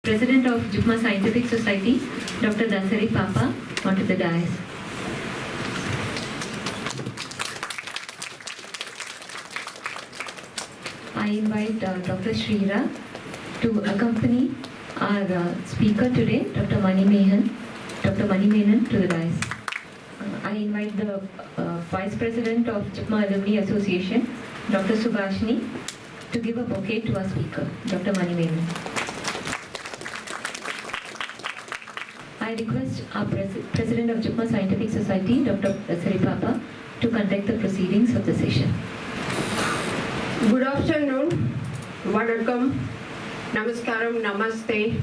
President of JIPMER Scientific Society, Dr. Dasari Papa, onto the dais. I invite Dr. Shrira to accompany our speaker today, Dr. Mani Menon, to the dais. I invite the Vice President of JIPMER Alumni Association, Dr. Subhashini, to give a bouquet to our speaker, Dr. Mani Menon. I request our President of JIPMER Scientific Society, Dr. Dasari Papa, to conduct the proceedings of the session. Good afternoon, Vanakkam, Namaskaram, Namaste,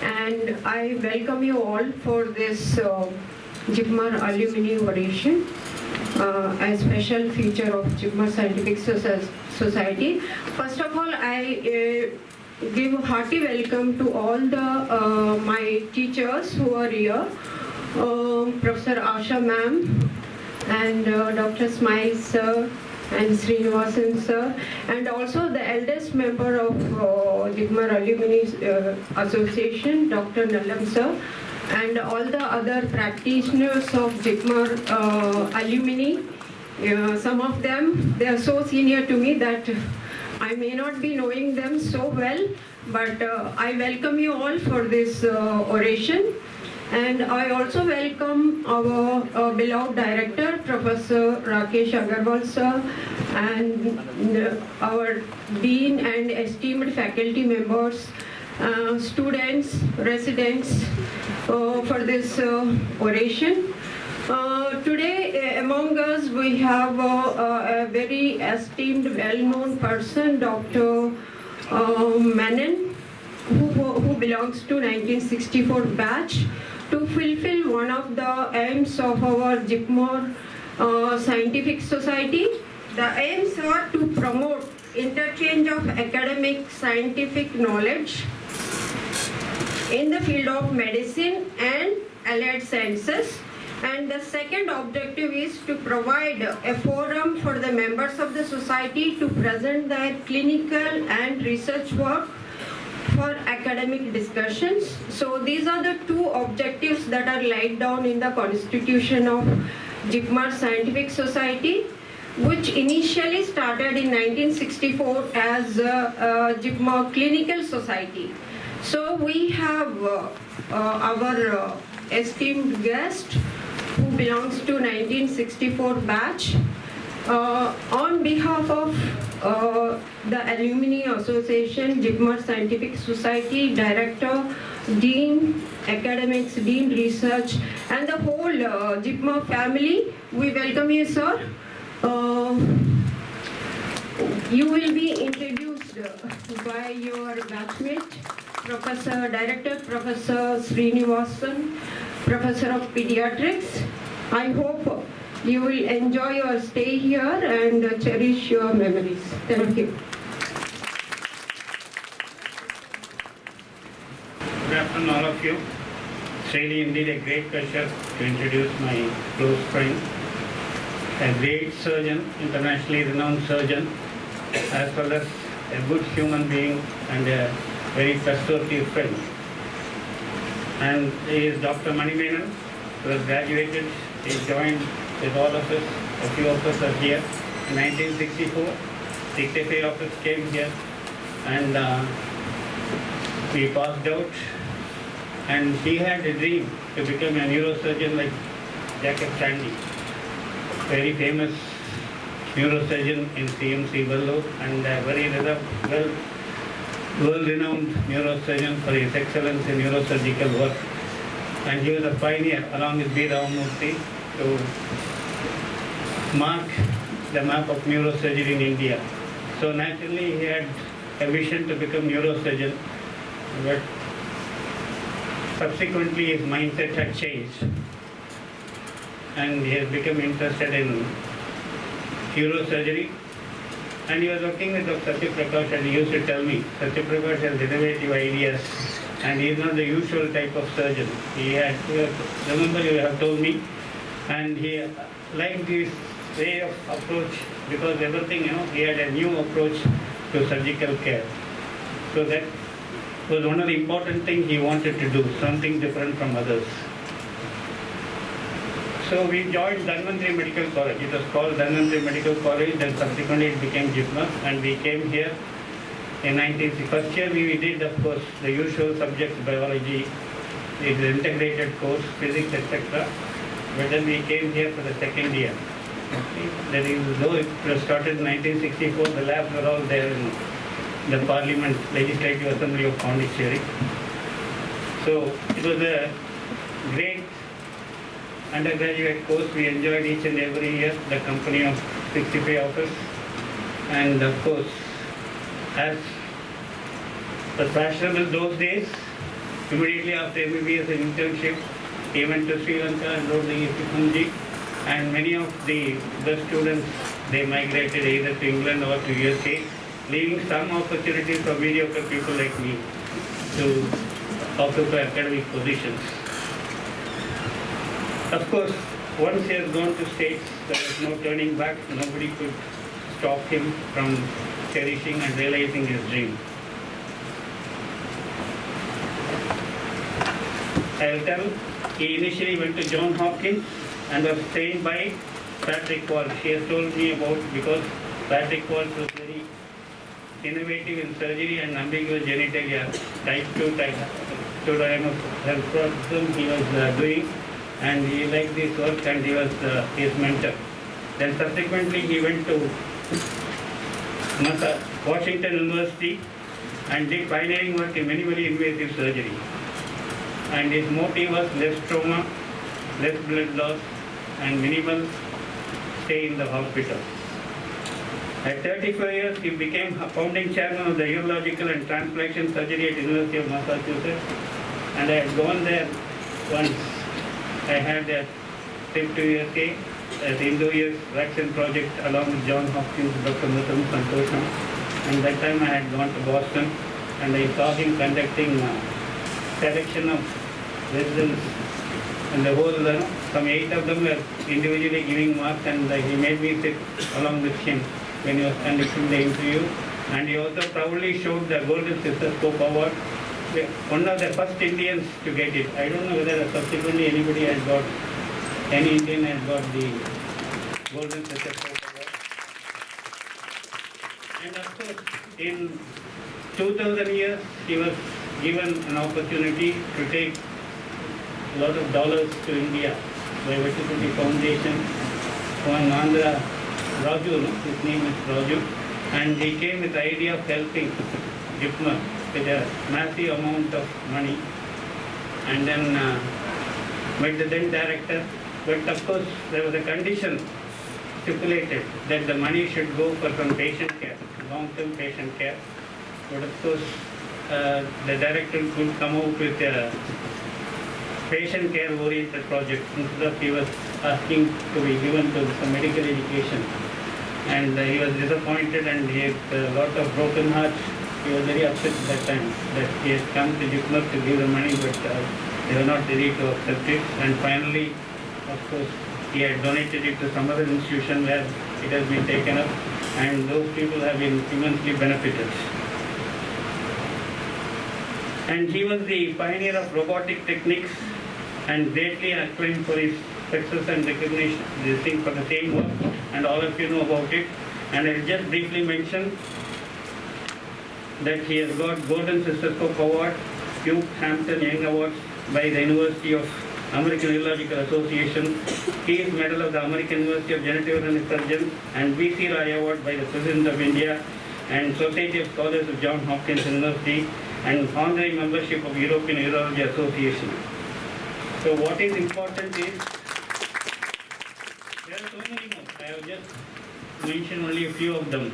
and I welcome you all for this JIPMER Alumni Oration, a special feature of JIPMER Scientific Society. First of all, I give a hearty welcome to all the my teachers who are here, Professor Asha ma'am and Dr. Smile sir and Srinivasan sir, and also the eldest member of JIPMER Alumni Association, Dr. Nallam sir, and all the other practitioners of JIPMER alumni. Some of them, they are so senior to me that I may not be knowing them so well, but I welcome you all for this oration. And I also welcome our beloved director, Professor Rakesh Agarwal sir, and our dean and esteemed faculty members, students, residents for this oration. Today among us we have a very esteemed, well-known person, Dr. Menon, who belongs to 1964 batch, to fulfill one of the aims of our JIPMER Scientific Society. The aims are to promote interchange of academic scientific knowledge in the field of medicine and allied sciences. And the second objective is to provide a forum for the members of the society to present their clinical and research work for academic discussions. So these are the two objectives that are laid down in the constitution of JIPMER Scientific Society, which initially started in 1964 as JIPMER Clinical Society. So we have our esteemed guest who belongs to 1964 batch. On behalf of the Alumni Association, JIPMER Scientific Society, Director, Dean, Academics, Dean Research, and the whole JIPMER family, we welcome you, sir. You will be introduced by your batchmate, Director Professor Srinivasan, Professor of Pediatrics. I hope you will enjoy your stay here and cherish your memories. Thank you. Good afternoon, all of you. It's really indeed a great pleasure to introduce my close friend, a great surgeon, internationally renowned surgeon, as well as a good human being and a very trustworthy friend. And he is Dr. Mani Menon, who has graduated. He joined with all of us, a few of us are here, in 1964. 65 of us came here and we passed out. And he had a dream to become a neurosurgeon like Jacob Chandy, very famous neurosurgeon in CMC Vellore, and a very world-renowned neurosurgeon for his excellence in neurosurgical work. And he was a pioneer along with B. Ramamurthy to mark the map of neurosurgery in India. So naturally he had a vision to become neurosurgeon, but subsequently his mindset had changed and he has become interested in neurosurgery. And he was working with Dr. Satya Prakash, and he used to tell me, Satya Prakash has innovative ideas and he is not the usual type of surgeon. Remember you have told me, and he liked this way of approach because everything, he had a new approach to surgical care. So that was one of the important things he wanted to do, something different from others. So we joined Dhanvantari Medical College. It was called Dhanvantari Medical College, then subsequently it became JIPMER, and we came here in 1960. First year we did, of course, the usual subjects, biology, the integrated course, physics, etc. But then we came here for the second year. Okay. That is, though it was started in 1964, the labs were all there in the Parliament Legislative Assembly of Pondicherry. So it was a great undergraduate course. We enjoyed each and every year the company of 65 of us. And of course, as was fashionable those days, immediately after MBBS and internship, he went to Sri Lanka and wrote the Punji. And many of the students, they migrated either to England or to USA, leaving some opportunities for mediocre people like me to occupy academic positions. Of course, once he has gone to States, there was no turning back. Nobody could stop him from cherishing and realizing his dream. I'll tell, he initially went to Johns Hopkins and was trained by Patrick Walsh. He has told me about, because Patrick Walsh was very innovative in surgery and ambiguous genitalia, type 2 health problem he was doing, and he liked this work and he was his mentor. Then subsequently he went to Washington University and did pioneering work in minimally invasive surgery. And his motive was less trauma, less blood loss, and minimal stay in the hospital. At 35 years, he became a founding chairman of the Urological and Transplantation Surgery at University of Massachusetts. And I had gone there once. I had a trip to USA as Indo-US vaccine project along with Johns Hopkins, Dr. Mutham Santosham. And that time I had gone to Boston and I saw him conducting selection of residents. And the whole, some 8 of them were individually giving marks, and he made me sit along with him when he was conducting the interview. And he also proudly showed the Golden Stethoscope Award, one of the first Indians to get it. I don't know whether subsequently anybody has got, any Indian has got the Golden Stethoscope Award. And of course, in 2000 years, he was given an opportunity to take a lot of dollars to India by Vattikuti Foundation. One Andhra, Raju, his name is Raju, and he came with the idea of helping JIPMER with a massive amount of money, and then met the then director. But of course, there was a condition stipulated that the money should go for some patient care, long-term patient care. But of course, the director could come out with a patient care oriented project. Instead of, he was asking to be given to some medical education, and he was disappointed and he had a lot of broken hearts. He was very upset at that time that he had come to JIPMER to give the money, but they were not ready to accept it. And finally, of course, he had donated it to some other institution where it has been taken up, and those people have been immensely benefited. And he was the pioneer of robotic techniques and greatly acclaimed for his success and recognition, this thing for the same work, and all of you know about it. And I'll just briefly mention that he has got Golden Stethoscope Award, Hugh Hampton Young Awards by the University of American Urological Association, Peace Medal of the American University of Genitourinary Surgeons, and B.C. Roy Award by the President of India, and Society of Scholars of Johns Hopkins University, and honorary membership of European Urology Association. So what is important is, there are so many more. I have just mentioned only a few of them.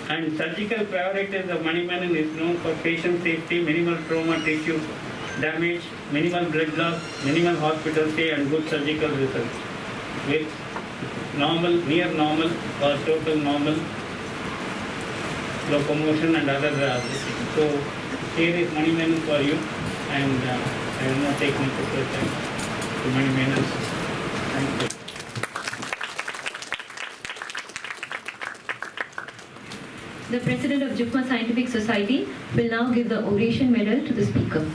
And surgical priorities of Mani Menon is known for patient safety, minimal trauma tissue damage, minimal blood loss, minimal hospital stay, and good surgical results with normal, near normal or total normal locomotion and other things. So here is Mani Menon for you, and I will not take much of your time to Mani Menon. Thank you. The President of JIPMER Scientific Society will now give the oration medal to the speaker.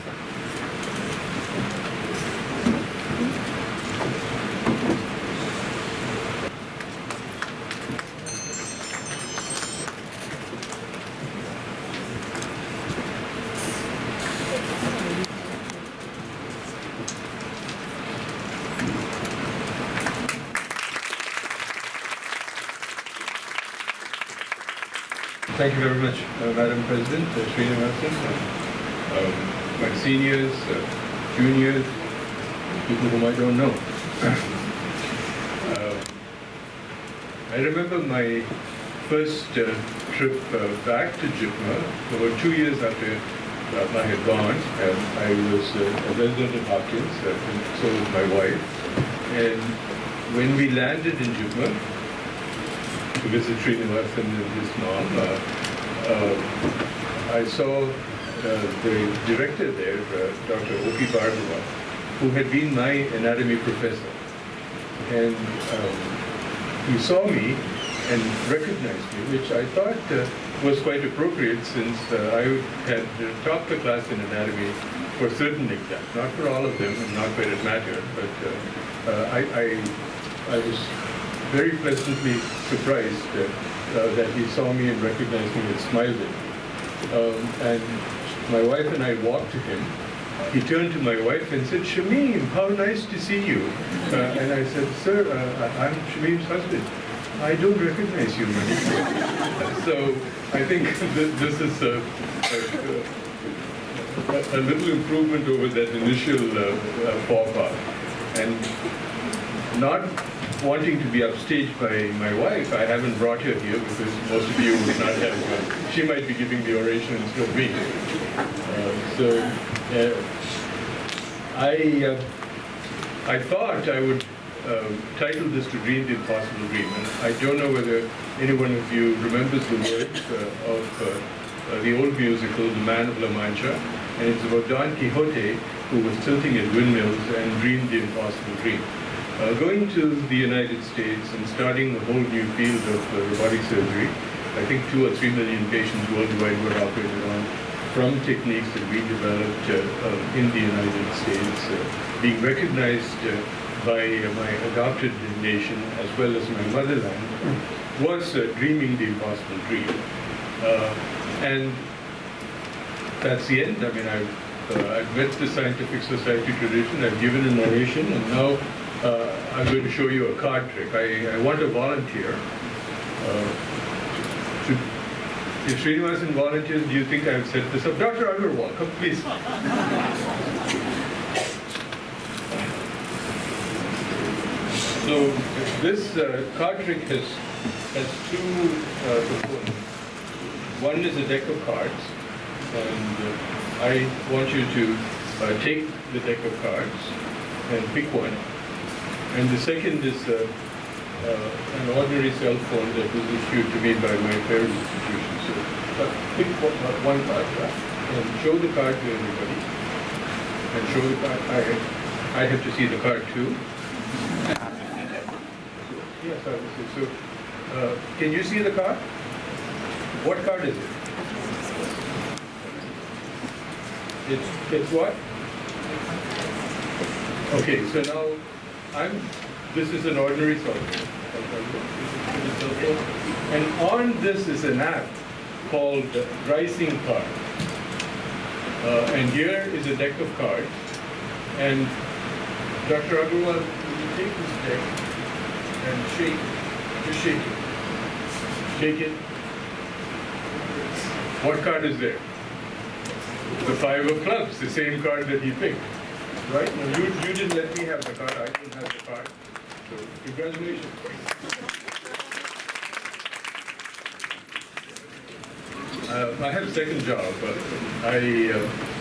Thank you very much, Madam President, Srinivasan, my seniors, juniors, people whom I don't know. I remember my first trip back to JIPMER, about 2 years after I had gone. I was a resident of Hopkins, and so was my wife. And when we landed in JIPMER, to visit Srinivasan and his mom, I saw the director there, Dr. O.P. Bhargava, who had been my anatomy professor. And he saw me and recognized me, which I thought was quite appropriate since I had taught the class in anatomy for certain exams, not for all of them and not where it mattered, but I was very pleasantly surprised that he saw me and recognized me and smiled at me. And my wife and I walked to him. He turned to my wife and said, "Shamim, how nice to see you." And I said, "Sir, I'm Shamim's husband. I don't recognize you, Mani." So I think this is a little improvement over that initial pop-up. And not wanting to be upstaged by my wife, I haven't brought her here because most of you would not have. She might be giving the oration instead of me. I thought I would title this to Dream the Impossible Dream. And I don't know whether any one of you remembers the words of the old musical, The Man of La Mancha. And it's about Don Quixote, who was tilting at windmills and dreamed the impossible dream. Going to the United States and starting a whole new field of robotic surgery. I think 2 or 3 million patients worldwide were operated on from techniques that we developed in the United States, being recognized by my adopted nation as well as my motherland, was dreaming the impossible dream. And that's the end. I mean, I've met the scientific society tradition, I've given an oration, and now I'm going to show you a card trick. I want a volunteer. If Srinivasan volunteers, do you think I've set this up? Dr. Agarwal, come please. So this card trick has 2 components. One is a deck of cards, and I want you to take the deck of cards and pick one. And the second is an ordinary cell phone that was issued to me by my parents' institution. So pick one card and show the card to everybody. And show the card. I have to see the card too. Yes, obviously. So can you see the card? What card is it? It's what? Okay, so now this is an ordinary cell phone. And on this is an app called Rising Card. And here is a deck of cards. And Dr. Agarwal, will you take this deck and shake it? Just shake it. Shake it. What card is there? The 5 of clubs, the same card that he picked. Right? Now, you didn't let me have the card. I don't have the card. So, congratulations. I have a second job.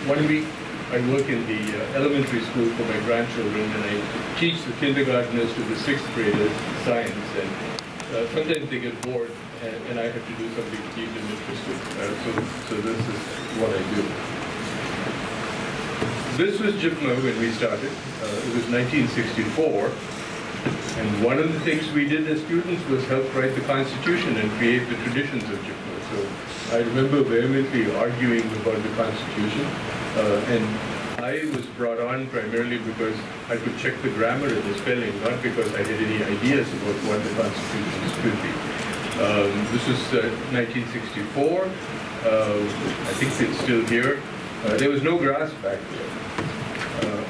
1 week I work in the elementary school for my grandchildren, and I teach the kindergartners to the 6th graders science. And sometimes they get bored, and I have to do something to keep them interested. So this is what I do. This was JIPMER when we started. It was 1964. And one of the things we did as students was help write the Constitution and create the traditions of JIPMER. So I remember vehemently arguing about the Constitution, and I was brought on primarily because I could check the grammar and the spelling, not because I had any ideas about what the Constitution should be. This is 1964. I think it's still here. There was no grass back there.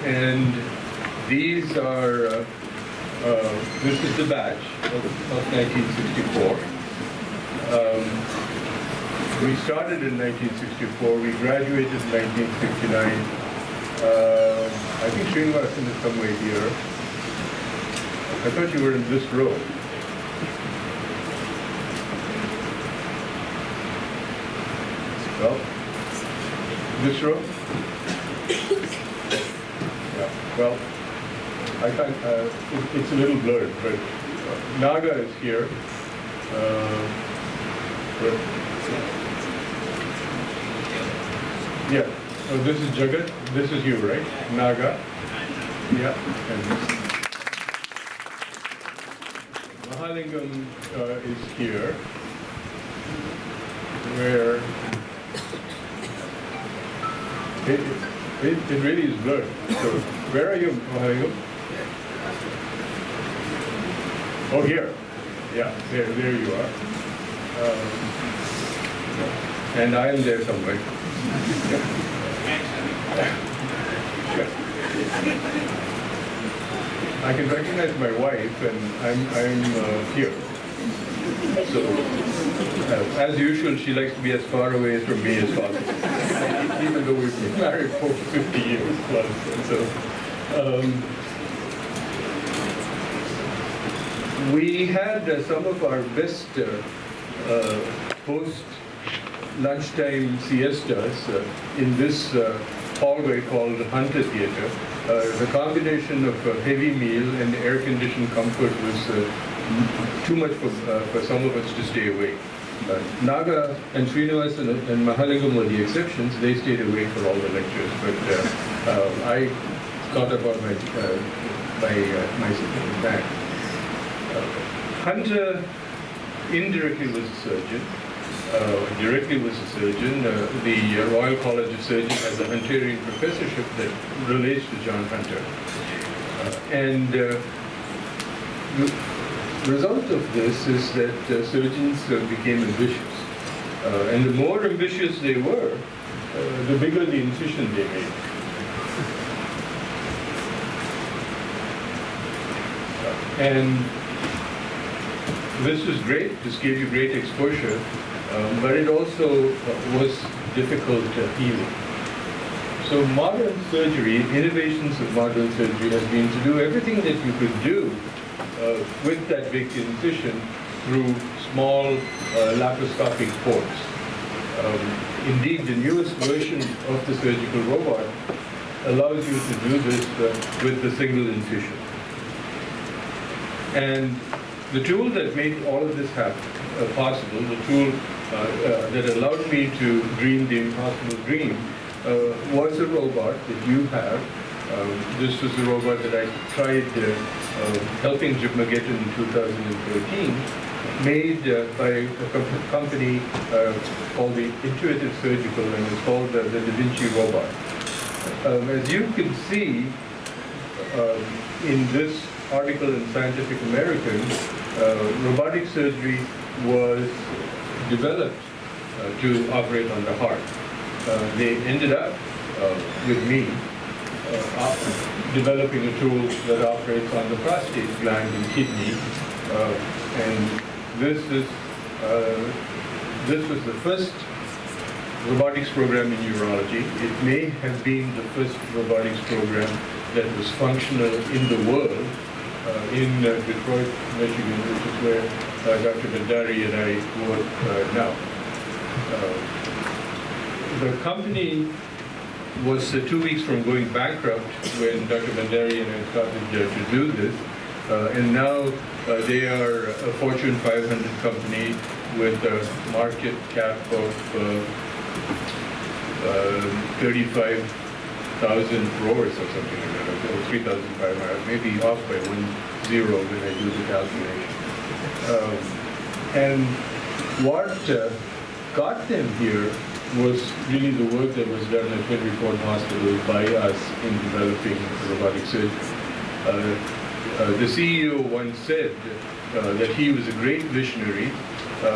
And these are, this is the batch of 1964. We started in 1964, we graduated in 1969. I think Srinivasan is somewhere here. I thought you were in this row. Well, this row? Yeah, well, I can't, it's a little blurred, but Naga is here. Yeah, so this is Jagat, this is you, right? Naga. Yeah, and this. Mahalingam is here, where it really is blurred. So, where are you, Mahalingam? Oh, here. Yeah, there you are. And I am there somewhere. I can recognize my wife, and I'm here. So, as usual, she likes to be as far away from me as possible, even though we've been married for 50 years plus. And so, we had some of our best post-lunchtime siestas in this hallway called the Hunter Theatre. The combination of heavy meal and air-conditioned comfort was too much for some of us to stay awake. Naga and Srinivasan and Mahalingam were the exceptions. They stayed awake for all the lectures, but I thought about my back. Hunter indirectly was a surgeon, directly was a surgeon. The Royal College of Surgeons has a Hunterian professorship that relates to John Hunter. And the result of this is that surgeons became ambitious. And the more ambitious they were, the bigger the incision they made. And this was great, this gave you great exposure, but it also was difficult healing. So modern surgery, innovations of modern surgery has been to do everything that you could do with that big incision through small laparoscopic ports. Indeed, the newest version of the surgical robot allows you to do this with a single incision. And the tool that made all of this possible, the tool that allowed me to dream the impossible dream, was a robot that you have. This was the robot that I tried helping JIPMER get in 2013, made by a company called the Intuitive Surgical, and it's called the Da Vinci robot. As you can see in this article in Scientific American, robotic surgery was developed to operate on the heart. They ended up with me developing a tool that operates on the prostate gland and kidney, and this was the first robotics program in urology. It may have been the first robotics program that was functional in the world, in Detroit, Michigan, which is where Dr. Bhandari and I work now. The company was 2 weeks from going bankrupt when Dr. Bhandari and I started to do this, and now they are a Fortune 500 company with a market cap of $35 3,000 crores or something like that, or 3,500, maybe off by 1 zero when I do the calculation. And what got them here was really the work that was done at Henry Ford Hospital by us in developing robotic surgery. The CEO once said that he was a great visionary.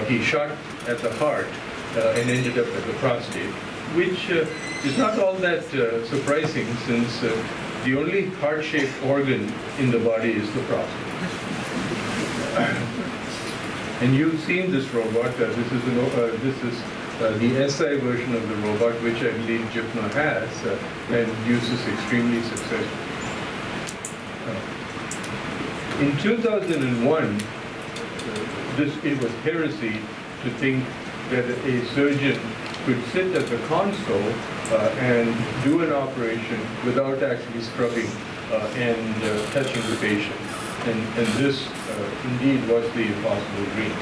He shot at the heart and ended up at the prostate, which is not all that surprising, since the only heart-shaped organ in the body is the prostate. And you've seen this robot. This is the SI version of the robot, which I believe JIPMER has and uses extremely successfully. In 2001, it was heresy to think that a surgeon could sit at the console and do an operation without actually scrubbing and touching the patient. And this indeed was the impossible dream.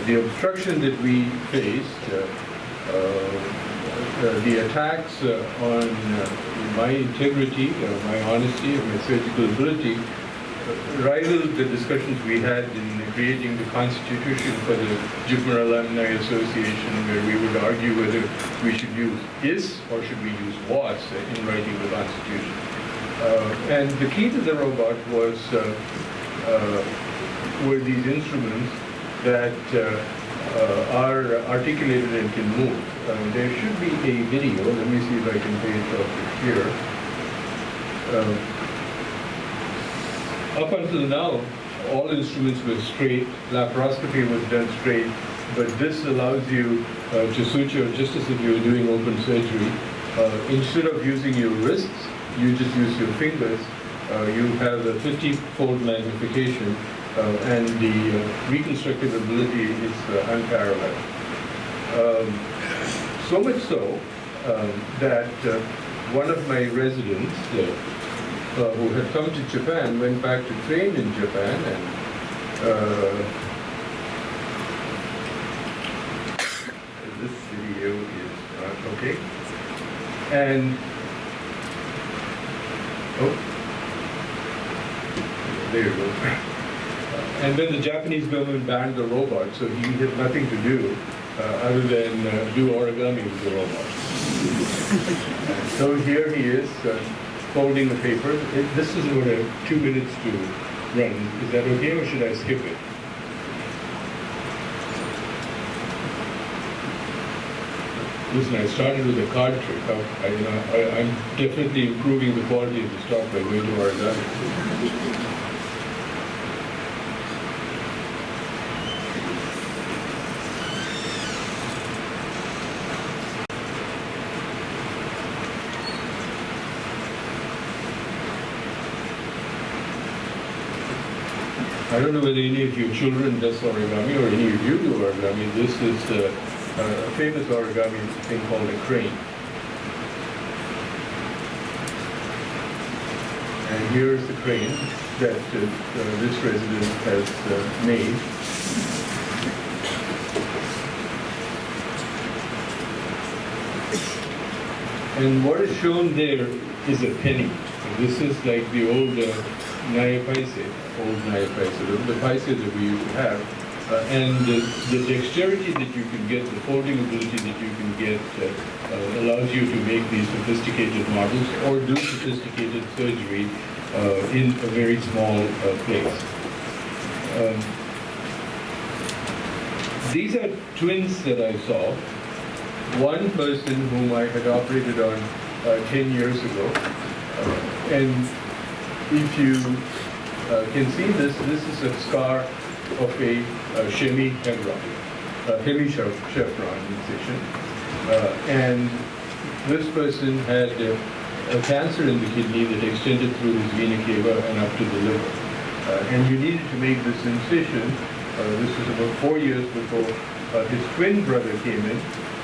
The obstruction that we faced, the attacks on my integrity, my honesty, and my surgical ability rivaled the discussions we had in creating the constitution for the JIPMER Alumni Association, where we would argue whether we should use is or should we use was in writing the constitution. And the key to the robot were these instruments that are articulated and can move. There should be a video. Let me see if I can pay it off here. Up until now, all instruments were straight. Laparoscopy was done straight, but this allows you to suture just as if you were doing open surgery. Instead of using your wrists, you just use your fingers. You have a 50-fold magnification, and the reconstructive ability is unparalleled. So much so that one of my residents who had come to Japan went back to train in Japan, and this video is not okay. And there you go. And then the Japanese government banned the robot, so he had nothing to do other than do origami with the robot. So here he is folding the paper. This is about 2 minutes to run. Is that okay, or should I skip it? Listen, I started with a card trick. I'm definitely improving the quality of the stock by going to origami. I don't know whether any of your children does origami or any of you do origami. This is a famous origami thing called a crane. And here's the crane that this resident has made. And what is shown there is a penny. This is like the old Naya Paise, the paise that we used to have. And the dexterity that you can get, the folding ability that you can get allows you to make these sophisticated models or do sophisticated surgery in a very small place. These are twins that I saw. One person whom I had operated on 10 years ago. And if you can see this is a scar of a hemichevron incision. And this person had a cancer in the kidney that extended through his vena cava and up to the liver. And you needed to make this incision. This was about 4 years before his twin brother came in.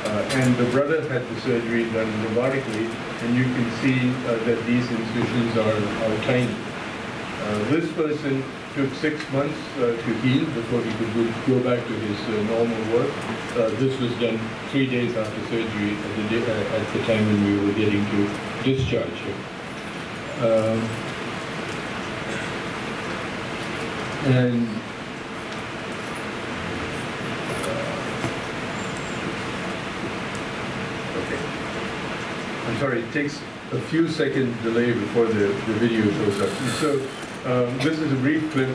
And the brother had the surgery done robotically, and you can see that these incisions are tiny. This person took 6 months to heal before he could go back to his normal work. This was done 3 days after surgery at the time when we were getting to discharge him. And okay, I'm sorry, it takes a few seconds delay before the video shows up. So this is a brief clip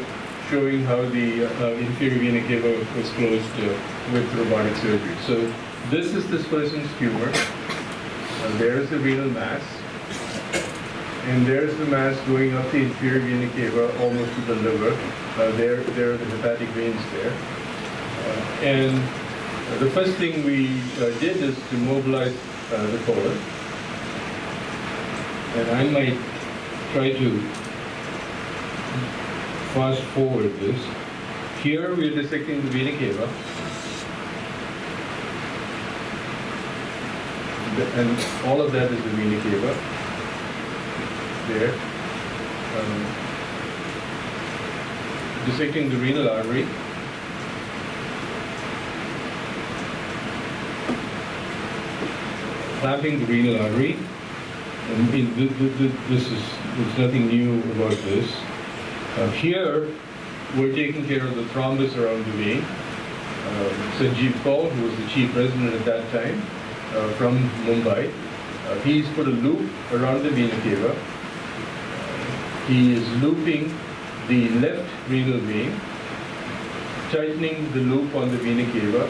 showing how the inferior vena cava was closed with robotic surgery. So this is this person's tumor. There is the renal mass. And there's the mass going up the inferior vena cava almost to the liver. There are the hepatic veins there. And the first thing we did is to mobilize the colon. And I might try to fast forward this. Here we are dissecting the vena cava. And all of that is the vena cava. There. Dissecting the renal artery. Clamping the renal artery. And there's nothing new about this. Here, we're taking care of the thrombus around the vein. Sanjeev Paul, who was the chief resident at that time, from Mumbai, he's put a loop around the vena cava. He is looping the left renal vein, tightening the loop on the vena cava,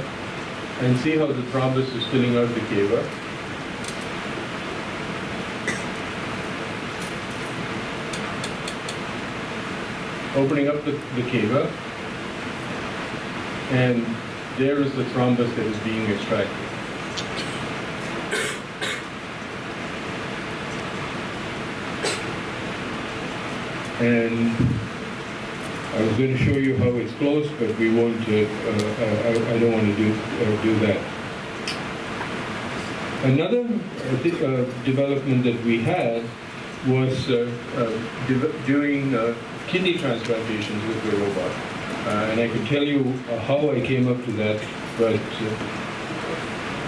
and see how the thrombus is filling out the cava. Opening up the cava, and there is the thrombus that is being extracted. And I was going to show you how it's closed, but we won't. I don't want to do that. Another development that we had was doing kidney transplantations with the robot. And I can tell you how I came up to that, but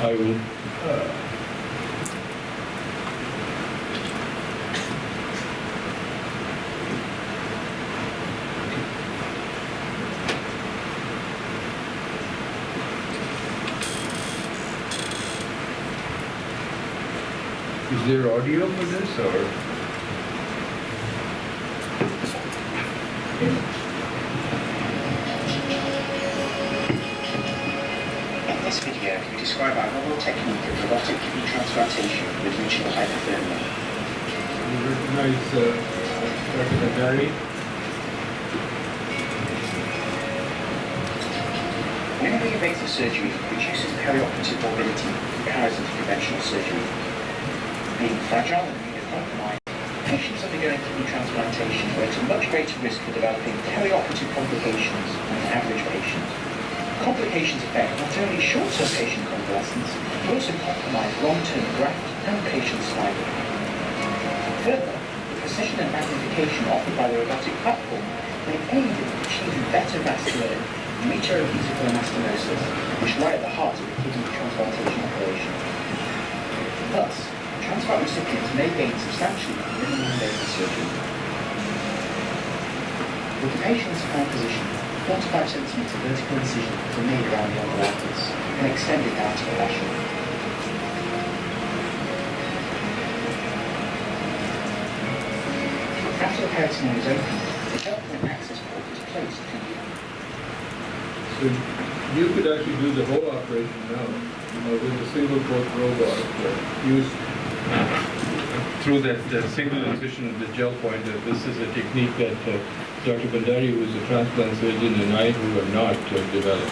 I will. Is there audio for this, or? In this video, we describe our novel technique of robotic kidney transplantation with regional hypothermia. You recognize Dr. Bhandari? Minimally invasive surgery reduces perioperative morbidity in comparison to conventional surgery. Being fragile and immunocompromised, patients undergoing kidney transplantation are at a much greater risk for developing perioperative complications than an average patient. Complications affect not only short-term patient convalescence, but also compromise long-term graft and patient survival. Further, the precision and magnification offered by the robotic platform may aid in achieving better vascular uretero-vesical anastomosis, which lie at the heart of the kidney transplantation operation. Thus, transplant recipients may gain substantially from minimally invasive surgery. With the patient in supine position, 4 to 5 cm vertical incisions are made around the umbilicus and extended down to the fascia. After the peritoneum is opened, the gel-point access port is placed between the. So you could actually do the whole operation now with a single port robot used through that single incision of the gel point. This is a technique that Dr. Bhandari, who is a transplant surgeon, and I, who are not, developed.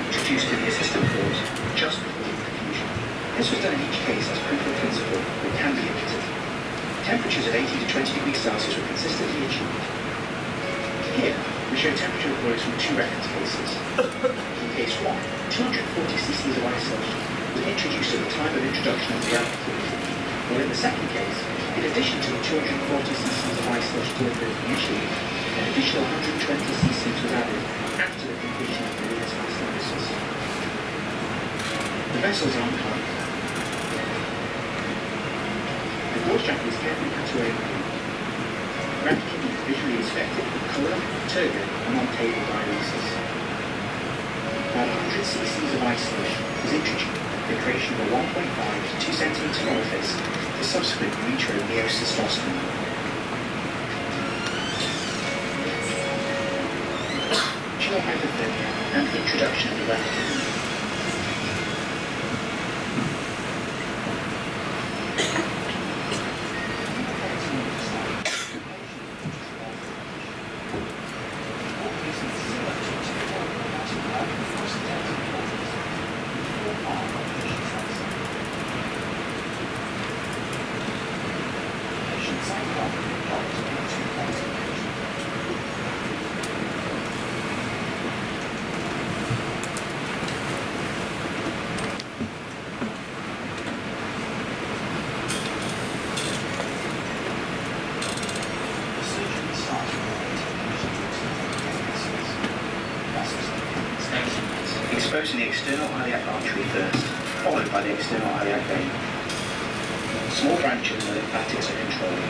Introduced to the assistant floors just before the diffusion. This was done in each case as proof of principle that can be edited. temperatures of 18 to 20 degrees Celsius were consistently achieved. Here, we show temperature recordings from two reference cases. In case 1, 240 cc's of ice solution was introduced at the time of introduction of the activity, while in the second case, in addition to the 240 cc's of ice solution delivered initially, an additional 120 cc's was added after the completion of the reverse ice analysis. The vessels are uncovered. The gauge jacket is carefully cut away and cleaned. Gravity can be visually inspected with colour, turgid and non-table diuresis. About 100 cc's of ice solution was introduced for the creation of a 1.5 to 2 cm orifice for subsequent retro neocystoscopy. Dual hypothermia and the introduction of the Vattikuti. Exposing the external iliac artery first, followed by the external iliac vein. Small branches and the lymphatics are controlled.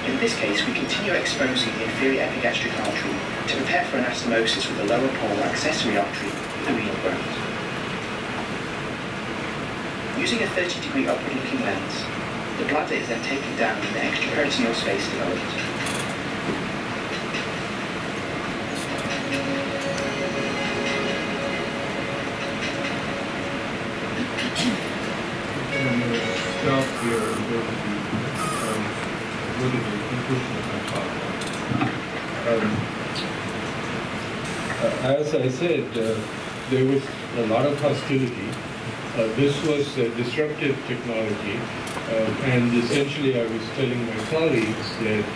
In this case, we continue exposing the inferior epigastric artery to prepare for anastomosis with the lower pole accessory artery in the renal gland. Using a 30-degree upward-looking lens, the bladder is then taken down and the extraperitoneal space developed. Stop here and go to the conclusion of my talk. As I said, there was a lot of hostility. This was disruptive technology, and essentially I was telling my colleagues that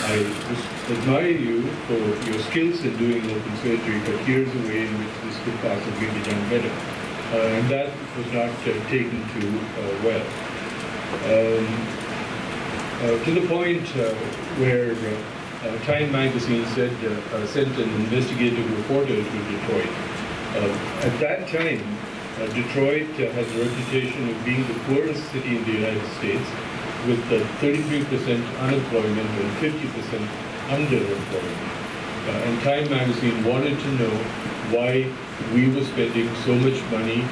I admire you for your skills in doing open surgery, but here's a way in which this could possibly be done better. And that was not taken too well. To the point where Time magazine sent an investigative reporter to Detroit. At that time, Detroit has a reputation of being the poorest city in the United States, with 33% unemployment and 50% underemployment. And Time magazine wanted to know why we were spending so much money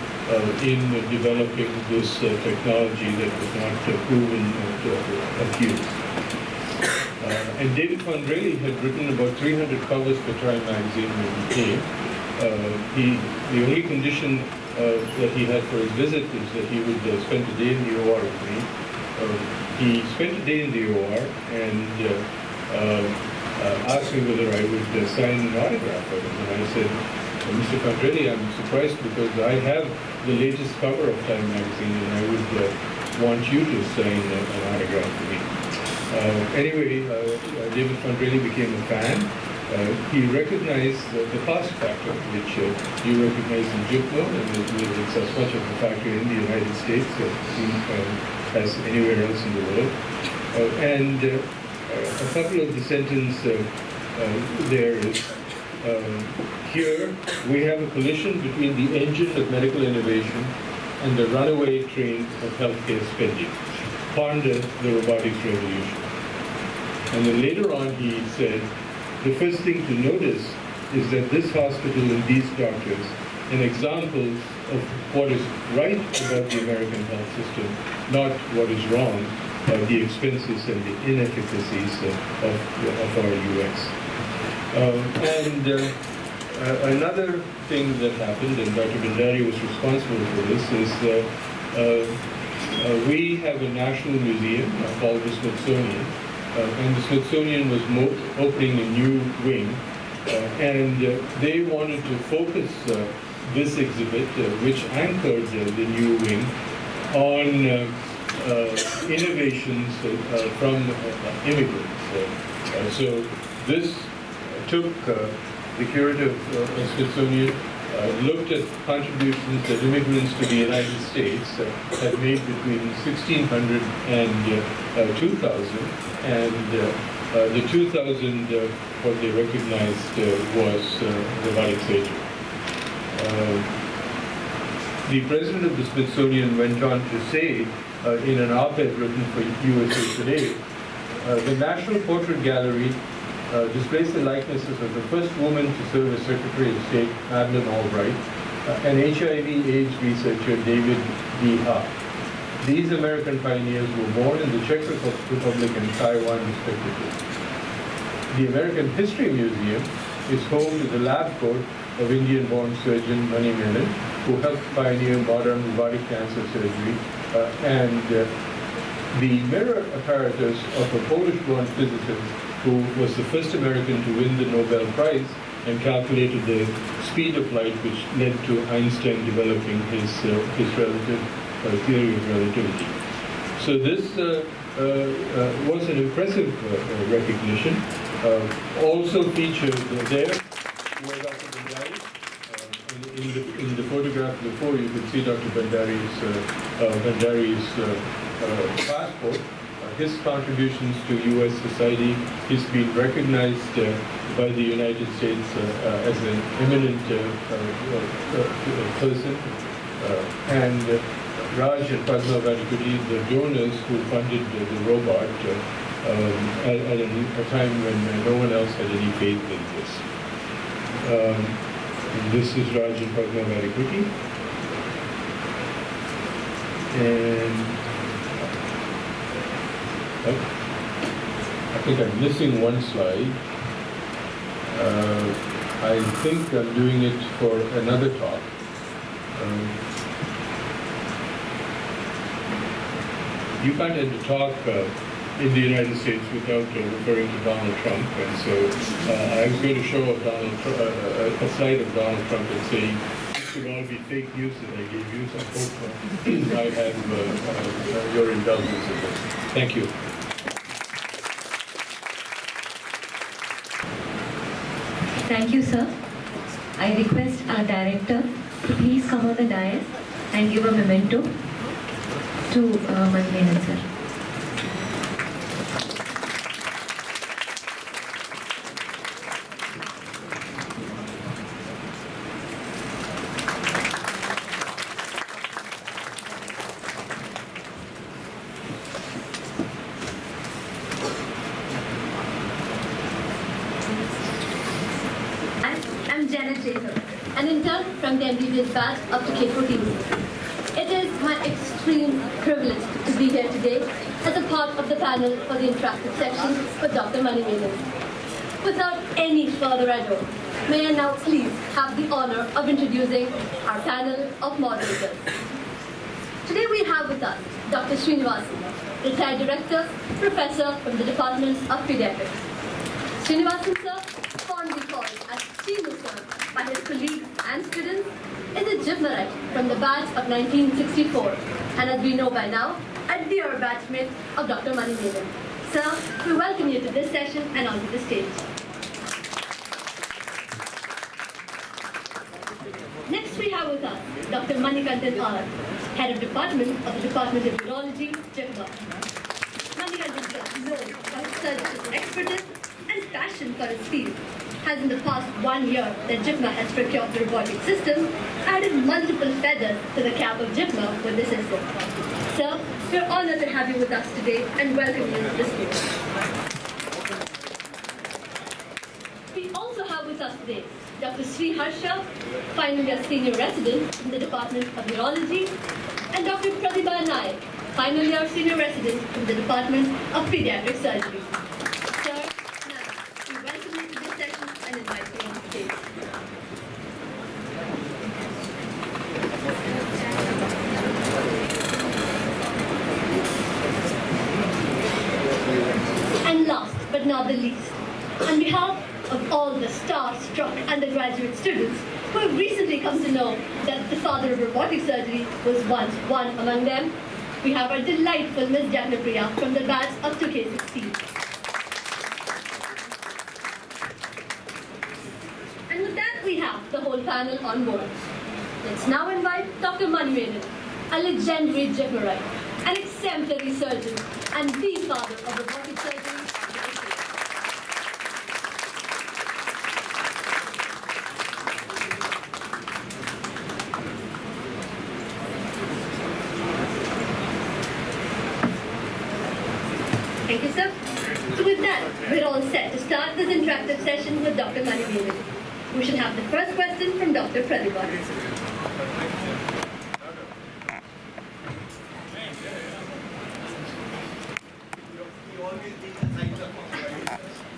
in developing this technology that was not proven of use. And David Fondrelli had written about 300 covers for Time magazine when he came. The only condition that he had for his visit is that he would spend a day in the OR with me. He spent a day in the OR and asked me whether I would sign an autograph for him. And I said, Mr. Fondrelli, I'm surprised because I have the latest cover of Time magazine and I would want you to sign an autograph for me. Anyway, David Fondrelli became a fan. He recognized the cost factor, which you recognize in JIPMER, and it's as much of a factor in the United States as anywhere else in the world. And a couple of the sentences there is, here we have a collision between the engine of medical innovation and the runaway train of healthcare spending. Ponder the robotics revolution. And then later on he said, the first thing to notice is that this hospital and these doctors, an example of what is right about the American health system, not what is wrong, the expenses and the inefficacies of our US. Another thing that happened, and Dr. Bhandari was responsible for this, is we have a national museum called the Smithsonian, and the Smithsonian was opening a new wing, and they wanted to focus this exhibit, which anchored the new wing on innovations from immigrants. So this took the curative Smithsonian, looked at contributions that immigrants to the United States had made between 1600 and 2000, and the 2000 what they recognized was robotic surgery. The president of the Smithsonian went on to say in an op-ed written for USA Today, the National Portrait Gallery displays the likenesses of the first woman to serve as Secretary of State, Madeleine Albright, and HIV/AIDS researcher David D. Ha. These American pioneers were born in the Czech Republic and Taiwan, respectively. The American History Museum is home to the lab coat of Indian-born surgeon Mani Menon, who helped pioneer modern robotic cancer surgery, and the mirror apparatus of a Polish-born physicist who was the first American to win the Nobel Prize and calculated the speed of light, which led to Einstein developing his relative theory of relativity. So this was an impressive recognition. Also featured there were Dr. Bandari. In the photograph before, you could see Dr. Bandari's passport. His contributions to U.S. society, he's been recognized by the United States as an eminent person. And Raj and Padma Vattikuti, the donors who funded the robot at a time when no one else had any faith in this. This is Raj and Padma Vattikuti. And I think I'm missing one slide. I think I'm doing it for another talk. You can't end a talk in the United States without referring to Donald Trump, and so I was going to show a slide of Donald Trump and saying this could all be fake news that I gave you. So I hope I have your indulgence in this. Thank you. Thank you, sir. I request our director to please come on the dais and give a memento to Mani Menon, sir. An intern from the MBBS batch up to K14. It is my extreme privilege to be here today as a part of the panel for the interactive section with Dr. Mani Menon. Without any further ado, may I now please have the honor of introducing our panel of moderators. Today we have with us Dr. Srinivasan, retired director, professor from the Department of Pediatrics. Srinivasan sir, fondly called as Srinu sir by his colleagues and students, is a JIPMERite from the batch of 1964, and as we know by now, a dear batchmate of Dr. Mani Menon. Sir, we welcome you to this session and onto the stage. Next we have with us Dr. Manikandan R, Head of Department of the Department of Urology, JIPMER. Manikandan is known for his surgical expertise and passion for his field, has in the past 1 year that JIPMER has procured the robotic system, added multiple feathers to the cap of JIPMER with the system. Sir, we're honored to have you with us today and welcome you to the stage. We also have with us today Dr. Sri Harsha, final year senior resident in the Department of Urology, and Dr. Pratibha Naik, final year senior resident in the Department of Pediatric Surgery. Sir, now, we welcome you to this session and invite you on the stage. And last but not the least, on behalf of all the star-struck undergraduate students who have recently come to know that the father of robotic surgery was once one among them. We have our delightful Ms. Janapriya from the batch up to K16. And with that, we have the whole panel on board. Let's now invite Dr. Mani Menon, a legendary JIPMERite, an exemplary surgeon, and the father of robotic surgery. Thank you, sir. So with that, we're all set to start this interactive session with Dr. Mani Menon. We should have the first question from Dr. Pratibha.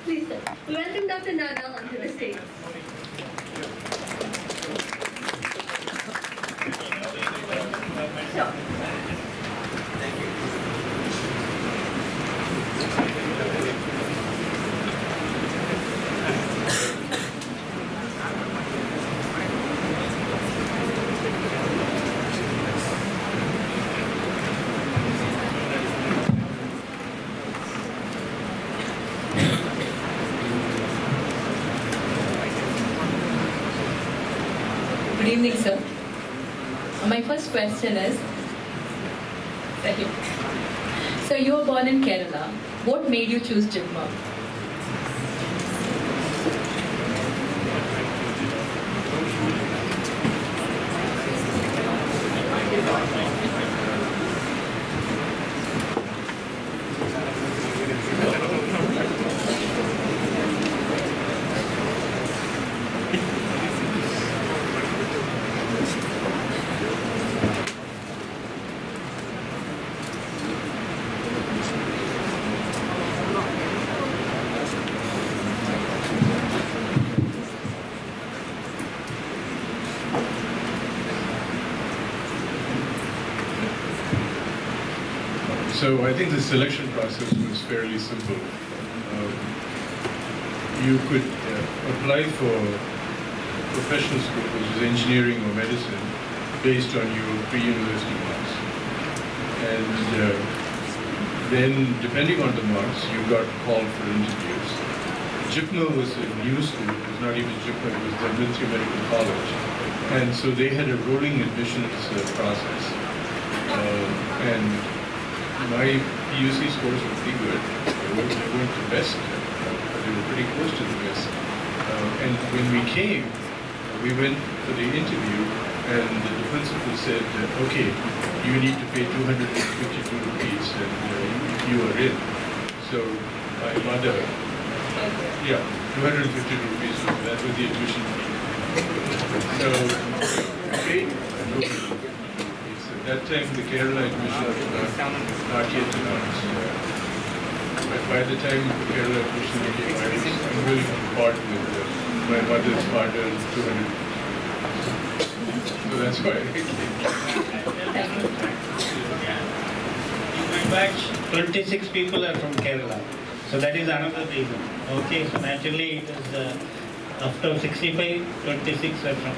Please, sir. We welcome Dr. Nada onto the stage. Sure. Good evening, sir. My first question is, thank you. So you were born in Kerala. What made you choose JIPMER? So I think the selection process was fairly simple. You could apply for professional school, which is engineering or medicine, based on your pre-university marks. And then, depending on the marks, you got called for interviews. JIPMER was a new school. It was not even JIPMER, it was the Military Medical College. And so they had a rolling admissions process. And my PUC scores were pretty good. They weren't the best, but they were pretty close to the best. And when we came, we went for the interview, and the principal said, okay, you need to pay 252 rupees, and you are in. So my mother, 250 rupees, that was the admission fee. So I paid. At that time, the Kerala admission was not yet announced. But by the time the Kerala admission came, I was willing to part with my mother's father and 200. So that's why I came. In my batch, 26 people are from Kerala. So that is another reason. Okay, so naturally it is after 65, 26 are from.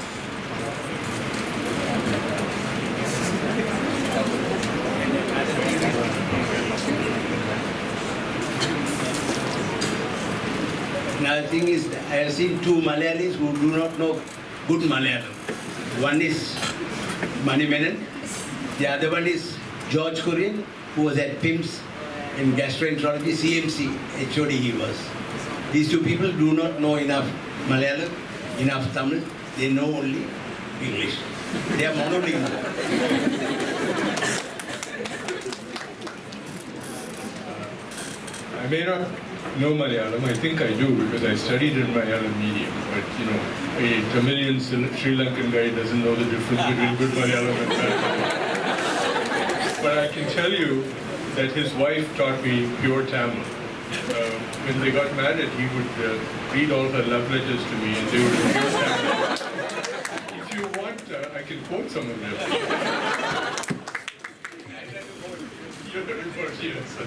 Another thing is, I have seen two Malayalis who do not know good Malayalam. One is Mani Menon, the other one is George Korean, who was at PIMS in gastroenterology, CMC, HOD he was. These two people do not know enough Malayalam, enough Tamil, they know only English. They are monolingual. I may not know Malayalam. I think I do because I studied in Malayalam medium. But a Tamilian Sri Lankan guy doesn't know the difference between good Malayalam and bad Malayalam. But I can tell you that his wife taught me pure Tamil. When they got married, he would read all her love letters to me, and they would in pure Tamil. If you want, I can quote some of them. You're going to quote, yes.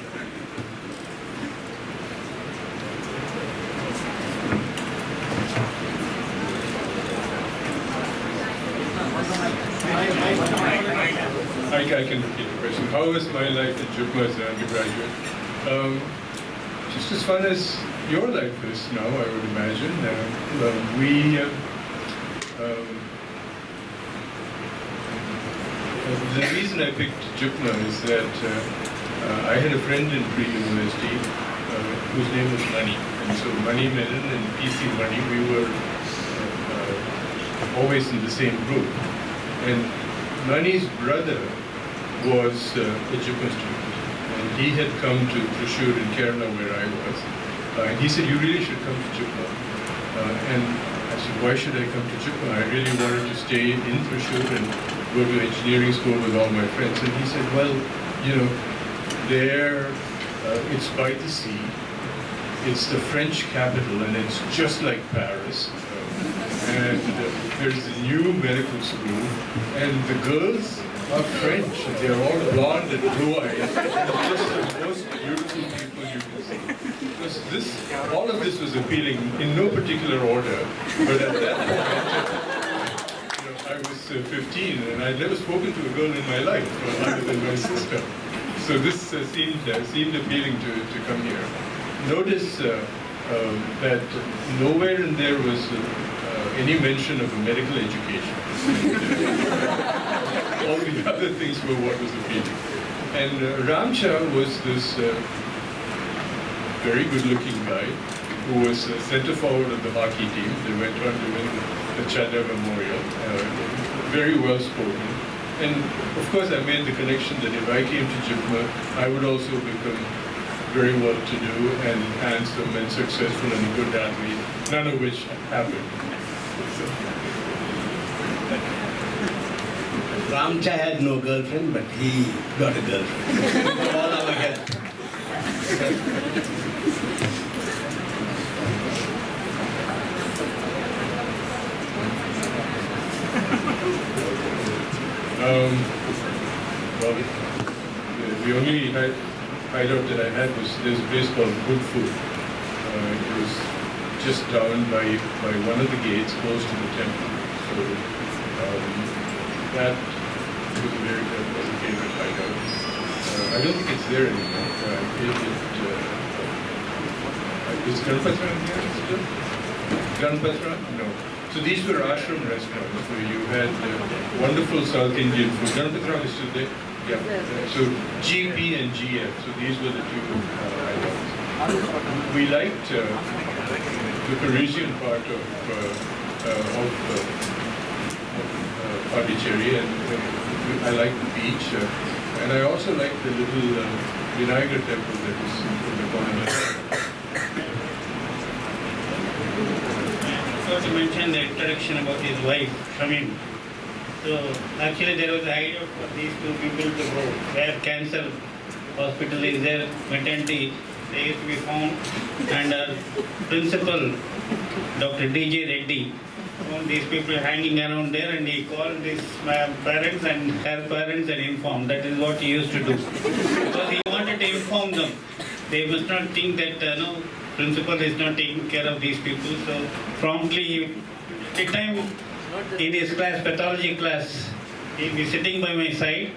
I can repeat the question. How was my life at JIPMER as an undergraduate? Just as fun as your life is now, I would imagine. The reason I picked JIPMER is that I had a friend in pre-university whose name was Mani. And so Mani Menon and PC Mani, we were always in the same group. And Mani's brother was a JIPMER student. And he had come to Thrissur in Kerala where I was. And he said, you really should come to JIPMER. And I said, why should I come to JIPMER? I really wanted to stay in Thrissur and go to engineering school with all my friends. And he said, well, you know, there, it's by the sea. It's the French capital, and it's just like Paris. And there's a new medical school, and the girls are French, and they're all blonde and blue-eyed. Just the most beautiful people you can see. Because all of this was appealing in no particular order, but at that point, I was 15, and I'd never spoken to a girl in my life, other than my sister. So this seemed appealing to come here. Notice that nowhere in there was any mention of a medical education. All the other things were what was appealing. And Ramcha was this very good-looking guy who was center forward of the hockey team. They went on to win the Chadha Memorial. Very well spoken. And of course I made the connection that if I came to JIPMER, I would also become very well-to-do and handsome and successful and a good athlete, none of which happened. Ramcha had no girlfriend, but he got a girlfriend. All our help. Well, the only hideout that I had was this place called Good Food. It was just down by one of the gates close to the temple. So that was a favorite hideout. I don't think it's there anymore. Is Ganpatra here still? Ganpatra? No. So these were ashram restaurants where you had wonderful South Indian food. Ganpatra is still there? Yeah. So GP and GF, so these were the two items. We liked the Parisian part of Pondicherry, and I liked the beach, and I also liked the little Vinayagar temple that is in the corner. So you mentioned the introduction about his wife, Shamim. So actually there was an idea for these two people to go where cancer hospital is there, maternity, they used to be found, and our principal, Dr. DJ Reddy, found these people hanging around there, and he called his parents and her parents and informed. That is what he used to do. Because he wanted to inform them. They must not think that principal is not taking care of these people. So promptly, at time in his class, pathology class, he'll be sitting by my side,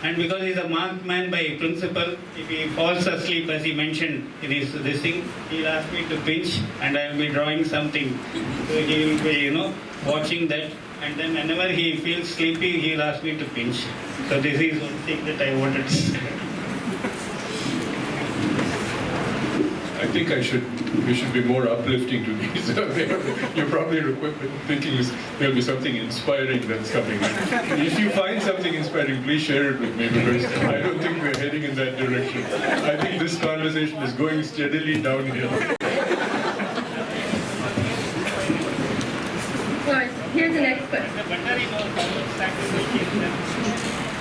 and because he's a marked man by principal, if he falls asleep, as he mentioned in his this thing, he'll ask me to pinch, and I'll be drawing something. So he will be, watching that, and then whenever he feels sleepy, he'll ask me to pinch. So this is one thing that I wanted to say. I think we should be more uplifting to these. You're probably thinking there'll be something inspiring that's coming. If you find something inspiring, please share it with me, because I don't think we're heading in that direction. I think this conversation is going steadily downhill. Alright, here's the next question.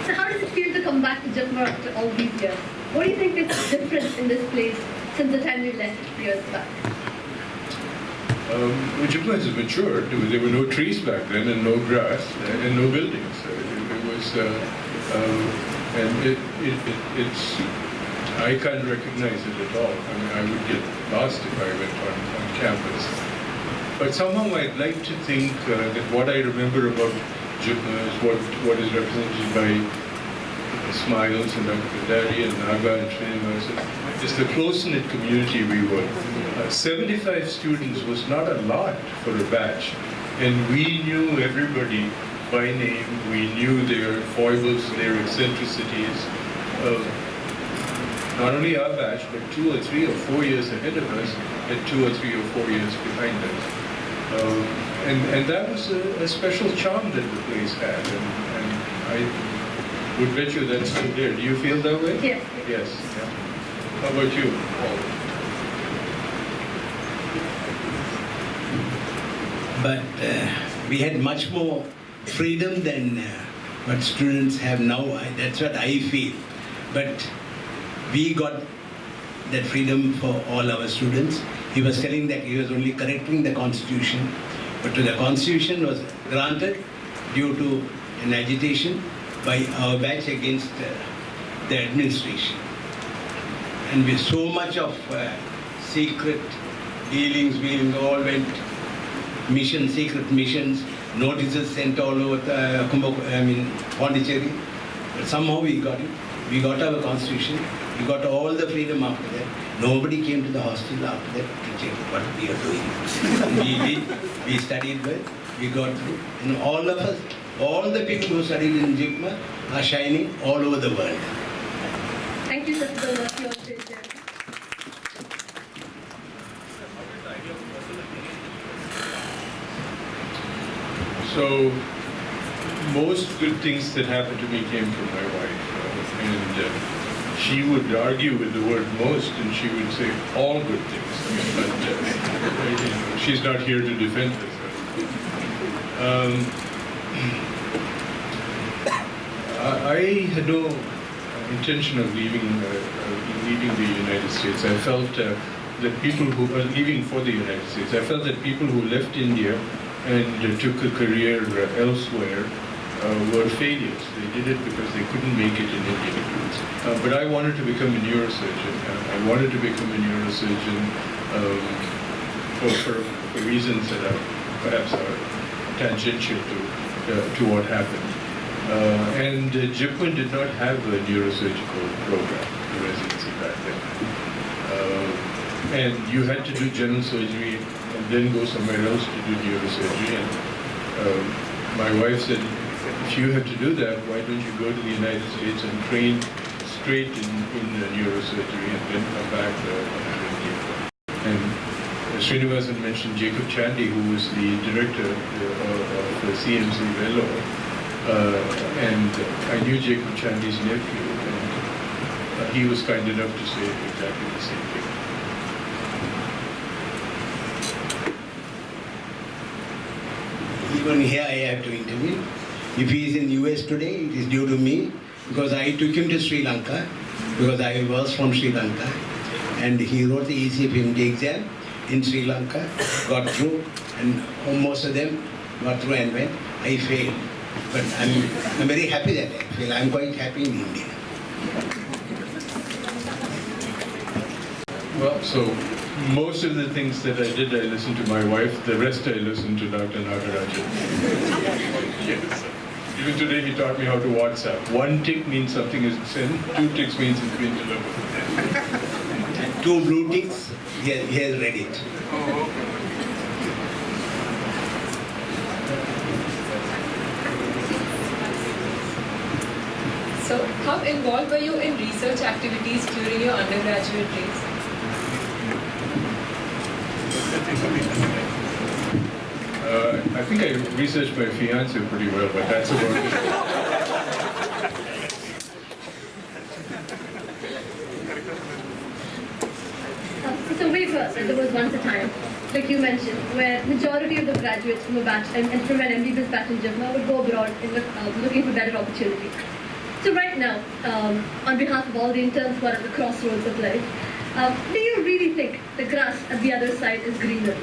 So how does it feel to come back to JIPMER after all these years? What do you think is different in this place since the time you left years back? JIPMER has matured. There were no trees back then, and no grass, and no buildings. It was, and it's. I can't recognize it at all. I mean, I would get lost if I went on campus. But somehow I'd like to think that what I remember about JIPMER is what is represented by Smiles and Dr. Kandari and Naga and Srinivasan, just the close-knit community we were. 75 students was not a lot for a batch, and we knew everybody by name. We knew their foibles, their eccentricities. Not only our batch, but 2 or 3 or 4 years ahead of us, and 2 or 3 or 4 years behind us. And that was a special charm that the place had, and I would bet you that's still there. Do you feel that way? Yes. Yes. Yeah. How about you, Paul? But we had much more freedom than what students have now. That's what I feel. But we got that freedom for all our students. He was telling that he was only correcting the constitution, but the constitution was granted due to an agitation by our batch against the administration. And with so much of secret dealings, we all went missions, secret missions, notices sent all over Pondicherry. But somehow we got it. We got our constitution. We got all the freedom after that. Nobody came to the hostel after that to check what we are doing. We studied well. We got through. And all of us, all the people who studied in JIPMER are shining all over the world. Thank you, Sir, for the work you all did there. So, most good things that happened to me came from my wife. And she would argue with the word most, and she would say all good things. But she's not here to defend herself. I had no intention of leaving the United States. I felt that people who were leaving for the United States, I felt that people who left India and took a career elsewhere were failures. They did it because they couldn't make it in India. But I wanted to become a neurosurgeon. I wanted to become a neurosurgeon for reasons that are perhaps tangential to what happened. And JIPMER did not have a neurosurgical program, the residency back then. And you had to do general surgery and then go somewhere else to do neurosurgery. And my wife said, if you have to do that, why don't you go to the United States and train straight in neurosurgery and then come back to India. And Srinivasan mentioned Jacob Chandy, who was the director of the CMC Vellore. And I knew Jacob Chandy's nephew, and he was kind enough to say exactly the same thing. Even here I have to intervene. If he is in US today, it is due to me, because I took him to Sri Lanka, because I was from Sri Lanka, and he wrote the ECFMD exam in Sri Lanka, got through, and most of them got through and went. I failed. But I'm very happy that I failed. I'm quite happy in India. Well, so most of the things that I did, I listened to my wife. The rest I listened to Dr. Nagarajan. Yes. Even today he taught me how to WhatsApp. 1 tick means something is sent, 2 ticks means it's been delivered. And 2 blue ticks, he has read it. So, how involved were you in research activities during your undergraduate days? I think I researched my fiance pretty well, but that's about it. So there was once a time, like you mentioned, where majority of the graduates from a batch and from an MBBS batch in JIPMER would go abroad and looking for better opportunities. So right now, on behalf of all the interns who are at the crossroads of life, do you really think the grass at the other side is greener?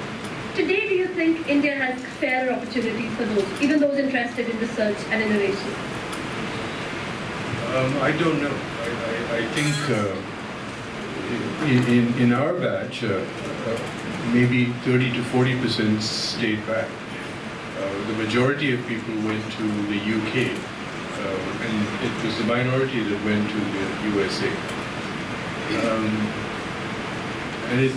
Today, do you think India has fairer opportunities for those, even those interested in research and innovation? I don't know. I think in our batch, maybe 30 to 40% stayed back. The majority of people went to the UK, and and it was the minority that went to the USA. And it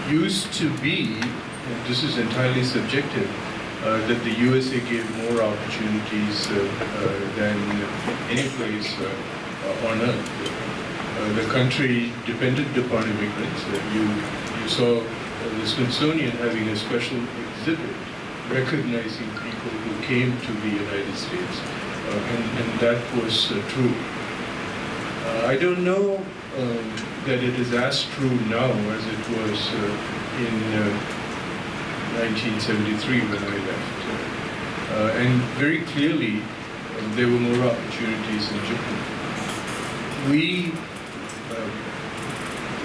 used to be, and this is entirely subjective, that the USA gave more opportunities than any place on earth. The country depended upon immigrants. You saw the Smithsonian having a special exhibit recognizing people who came to the United States, and that was true. I don't know that it is as true now as it was in 1973 when I left. And very clearly, there were more opportunities in JIPMER.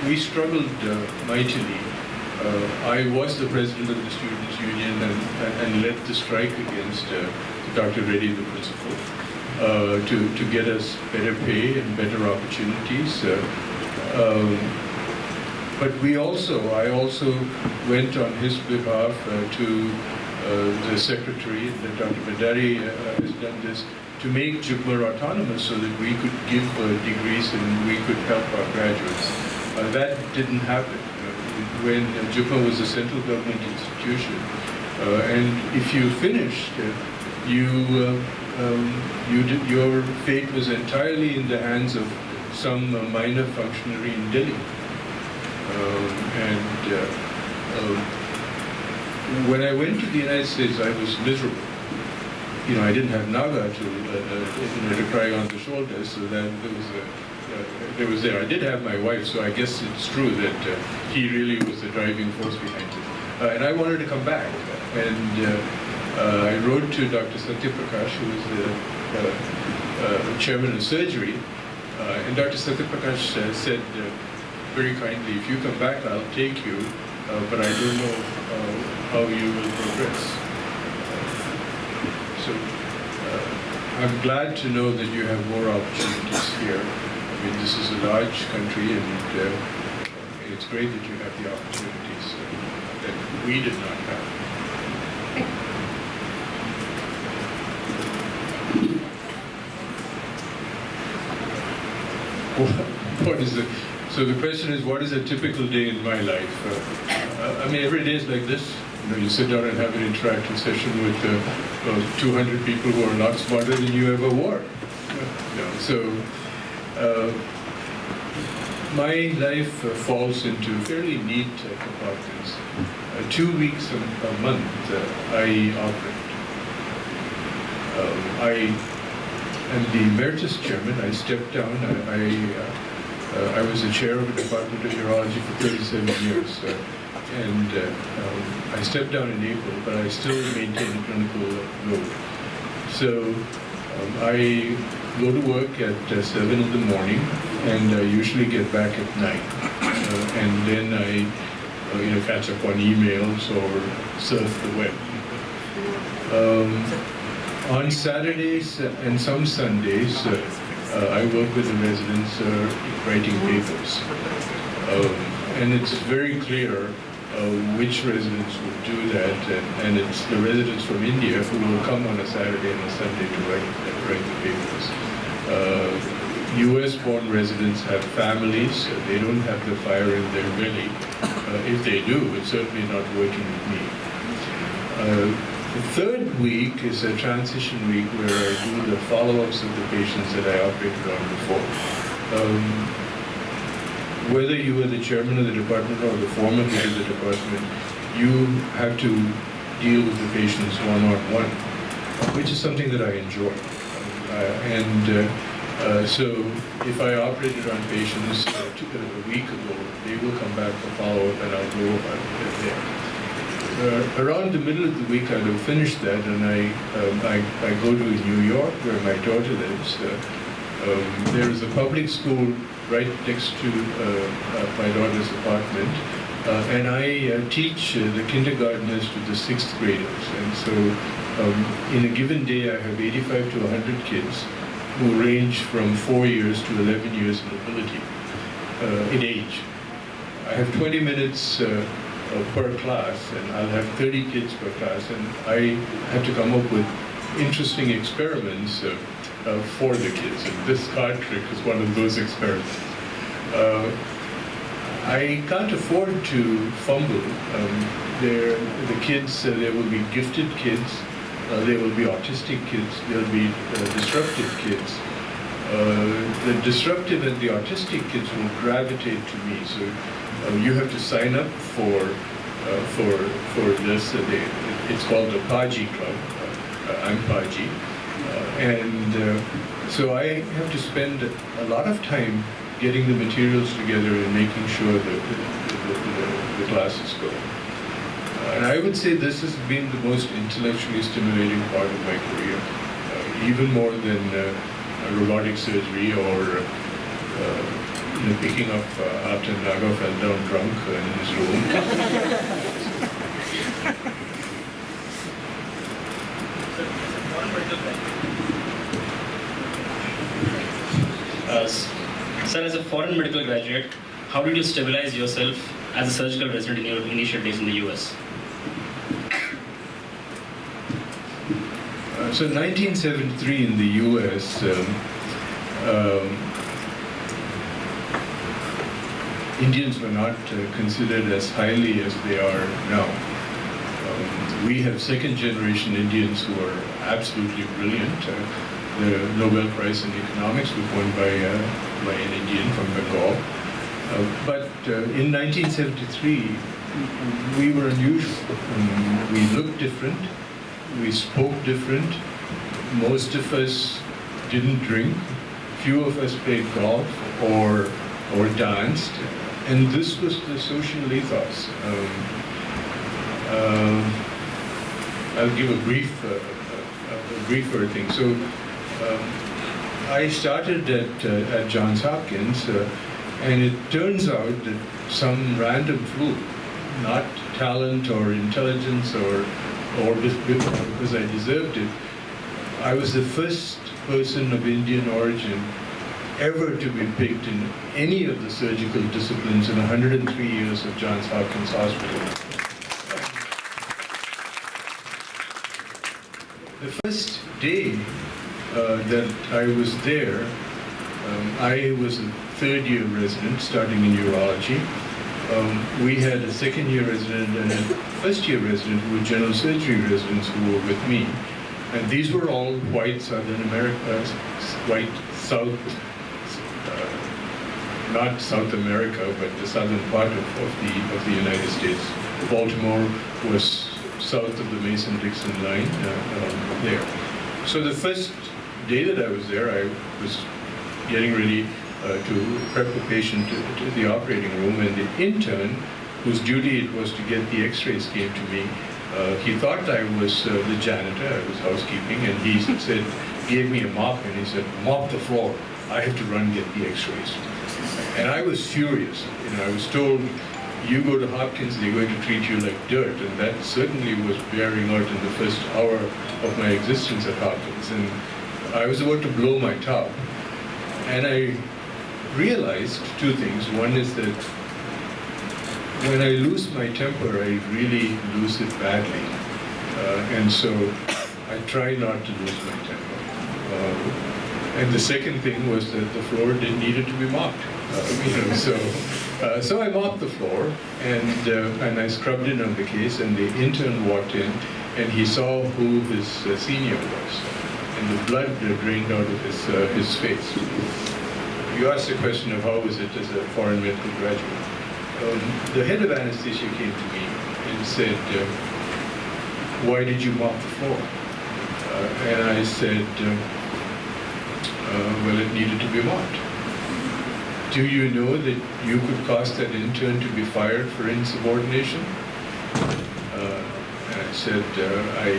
We struggled mightily. I was the president of the Students' Union and led the strike against Dr. Reddy, the principal, to get us better pay and better opportunities. But I also went on his behalf to the secretary, Dr. Badari has done this, to make JIPMER autonomous so that we could give degrees and we could help our graduates. That didn't happen when JIPMER was a central government institution. And if you finished, your fate was entirely in the hands of some minor functionary in Delhi. When I went to the United States, I was miserable. I didn't have Naga to cry on the shoulders, so that there was there. I did have my wife, so I guess it's true that he really was the driving force behind it. And I wanted to come back, and I wrote to Dr. Satya Prakash, who was the chairman of surgery, and Dr. Satya Prakash said very kindly, if you come back, I'll take you, but I don't know how you will progress. So I'm glad to know that you have more opportunities here. I mean, this is a large country, and it's great that you have the opportunities that we did not have. What is it? So the question is, what is a typical day in my life? I mean, every day is like this. You sit down and have an interactive session with 200 people who are a lot smarter than you ever were. So my life falls into fairly neat compartments. 2 weeks a month I operate. I am the Emeritus chairman. I stepped down. I was the chair of the Department of Urology for 37 years. And I stepped down in April, but I still maintain a clinical load. So I go to work at 7 in the morning, and I usually get back at 9. And then I catch up on emails or surf the web. On Saturdays and some Sundays, I work with the residents writing papers. And it's very clear which residents will do that, and it's the residents from India who will come on a Saturday and a Sunday to write the papers. US-born residents have families. They don't have the fire in their belly. If they do, it's certainly not working with me. The third week is a transition week where I do the follow-ups of the patients that I operated on before. Whether you are the chairman of the department or the former head of the department, you have to deal with the patients one-on-one, which is something that I enjoy. So if I operated on patients a week ago, they will come back for follow-up and I'll go there. Around the middle of the week, I will finish that, and I go to New York, where my daughter lives. There is a public school right next to my daughter's apartment, and I teach the kindergartners to the 6th graders. And so in a given day, I have 85 to 100 kids who range from 4 years to 11 years in ability, in age. I have 20 minutes per class, and I'll have 30 kids per class, and I have to come up with interesting experiments for the kids. And this card trick is one of those experiments. I can't afford to fumble. The kids, there will be gifted kids, there will be autistic kids, there will be disruptive kids. The disruptive and the autistic kids will gravitate to me. So you have to sign up for this. It's called the Paji Club. I'm Paji. So I have to spend a lot of time getting the materials together and making sure that the classes go. And I would say this has been the most intellectually stimulating part of my career, even more than robotic surgery or picking up after Naga fell down drunk in his room. Sir, as a foreign medical graduate, how did you stabilize yourself as a surgical resident in your initial days in the US? So 1973 in the US, Indians were not considered as highly as they are now. We have second generation Indians who are absolutely brilliant. The Nobel Prize in Economics was won by an Indian from Bengal. But in 1973, we were unusual. We looked different. We spoke different. Most of us didn't drink. Few of us played golf or danced. And this was the social ethos. I'll give a briefer thing. So I started at Johns Hopkins, and it turns out that some random fluke, not talent or intelligence or because I deserved it, I was the first person of Indian origin ever to be picked in any of the surgical disciplines in 103 years of Johns Hopkins Hospital. The first day that I was there, I was a third-year resident starting in urology. We had a second-year resident and a first-year resident who were general surgery residents who were with me. And these were all white Southern America, white South, not South America, but the southern part of the United States. Baltimore was south of the Mason-Dixon line there. So the first day that I was there, I was getting ready to prep a patient to the operating room, and the intern, whose duty it was to get the x-rays, came to me. He thought I was the janitor, I was housekeeping, and he said, gave me a mop, and he said, mop the floor. I have to run get the x-rays. And I was furious. I was told, you go to Hopkins, they're going to treat you like dirt, and that certainly was bearing out in the first hour of my existence at Hopkins. And I was about to blow my top. And I realized two things. One is that when I lose my temper, I really lose it badly. And so I try not to lose my temper. And the second thing was that the floor needed to be mopped. So I mopped the floor, and I scrubbed it on the case, and the intern walked in, and he saw who his senior was, and the blood drained out of his face. You asked the question of how was it as a foreign medical graduate. The head of anesthesia came to me and said, why did you mop the floor? And I said, well, it needed to be mopped. Do you know that you could cause that intern to be fired for insubordination? And I said, I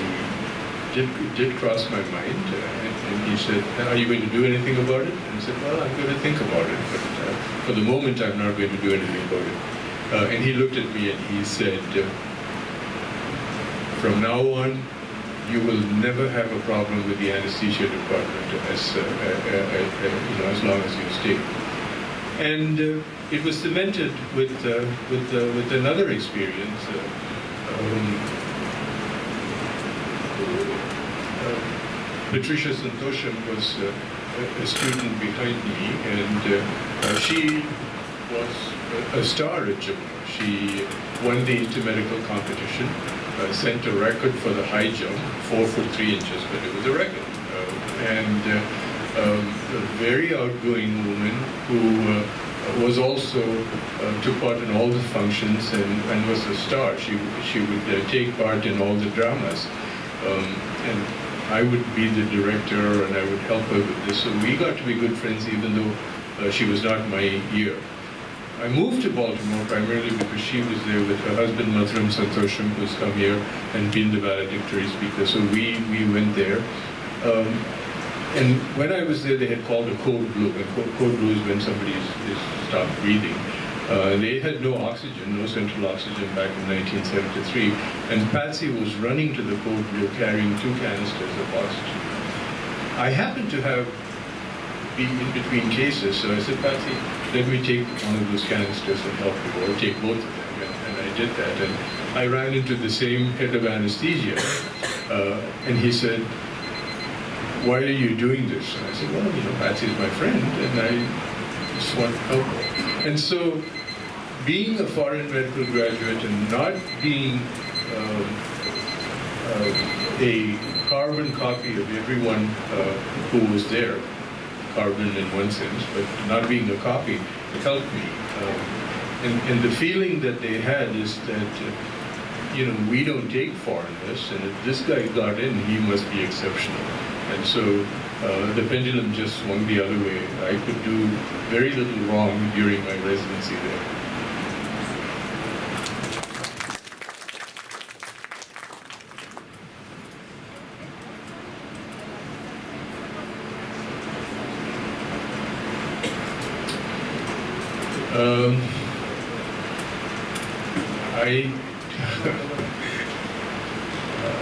did cross my mind. And he said, are you going to do anything about it? And I said, well, I'm going to think about it, but for the moment, I'm not going to do anything about it. And he looked at me and he said, from now on, you will never have a problem with the anesthesia department as long as you stay. And it was cemented with another experience. Patricia Santosham was a student behind me, and she was a star at JIPMER. She won the intermedical competition, set a record for the high jump, 4 foot 3 inches, but it was a record. A very outgoing woman who was also took part in all the functions and was a star. She would take part in all the dramas, and I would be the director and I would help her with this. So we got to be good friends, even though she was not my year. I moved to Baltimore primarily because she was there with her husband Madhuram Santosham, who's come here and been the valedictory speaker. So we went there. And when I was there, they had called a code blue. And code blue is when somebody is stopped breathing. They had no oxygen, no central oxygen back in 1973. And Patsy was running to the code blue carrying 2 canisters of oxygen. I happened to be in between cases, so I said, Patsy, let me take one of those canisters and help you, or take both of them. And I did that. And I ran into the same head of anesthesia. And he said, why are you doing this? And I said, well, Patsy is my friend, and I just want to help her. And so, being a foreign medical graduate and not being a carbon copy of everyone who was there, carbon in one sense, but not being a copy, it helped me. And the feeling that they had is that, we don't take foreigners, and if this guy got in, he must be exceptional. And so the pendulum just swung the other way. I could do very little wrong during my residency there.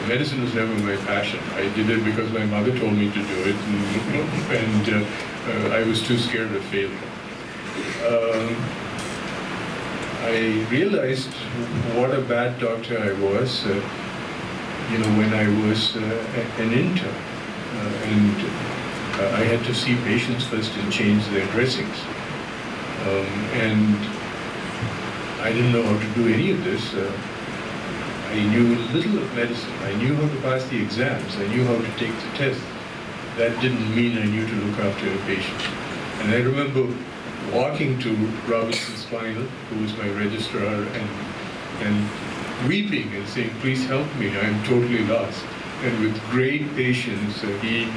Medicine was never my passion. I did it because my mother told me to do it, and I was too scared of failure. I realized what a bad doctor I was, when I was an intern, and I had to see patients first and change their dressings, and I didn't know how to do any of this. I knew little of medicine. I knew how to pass the exams. I knew how to take the tests. That didn't mean I knew to look after a patient. And I remember walking to Robinson Spinal, who was my registrar, and weeping and saying, please help me, I'm totally lost. And with great patience, he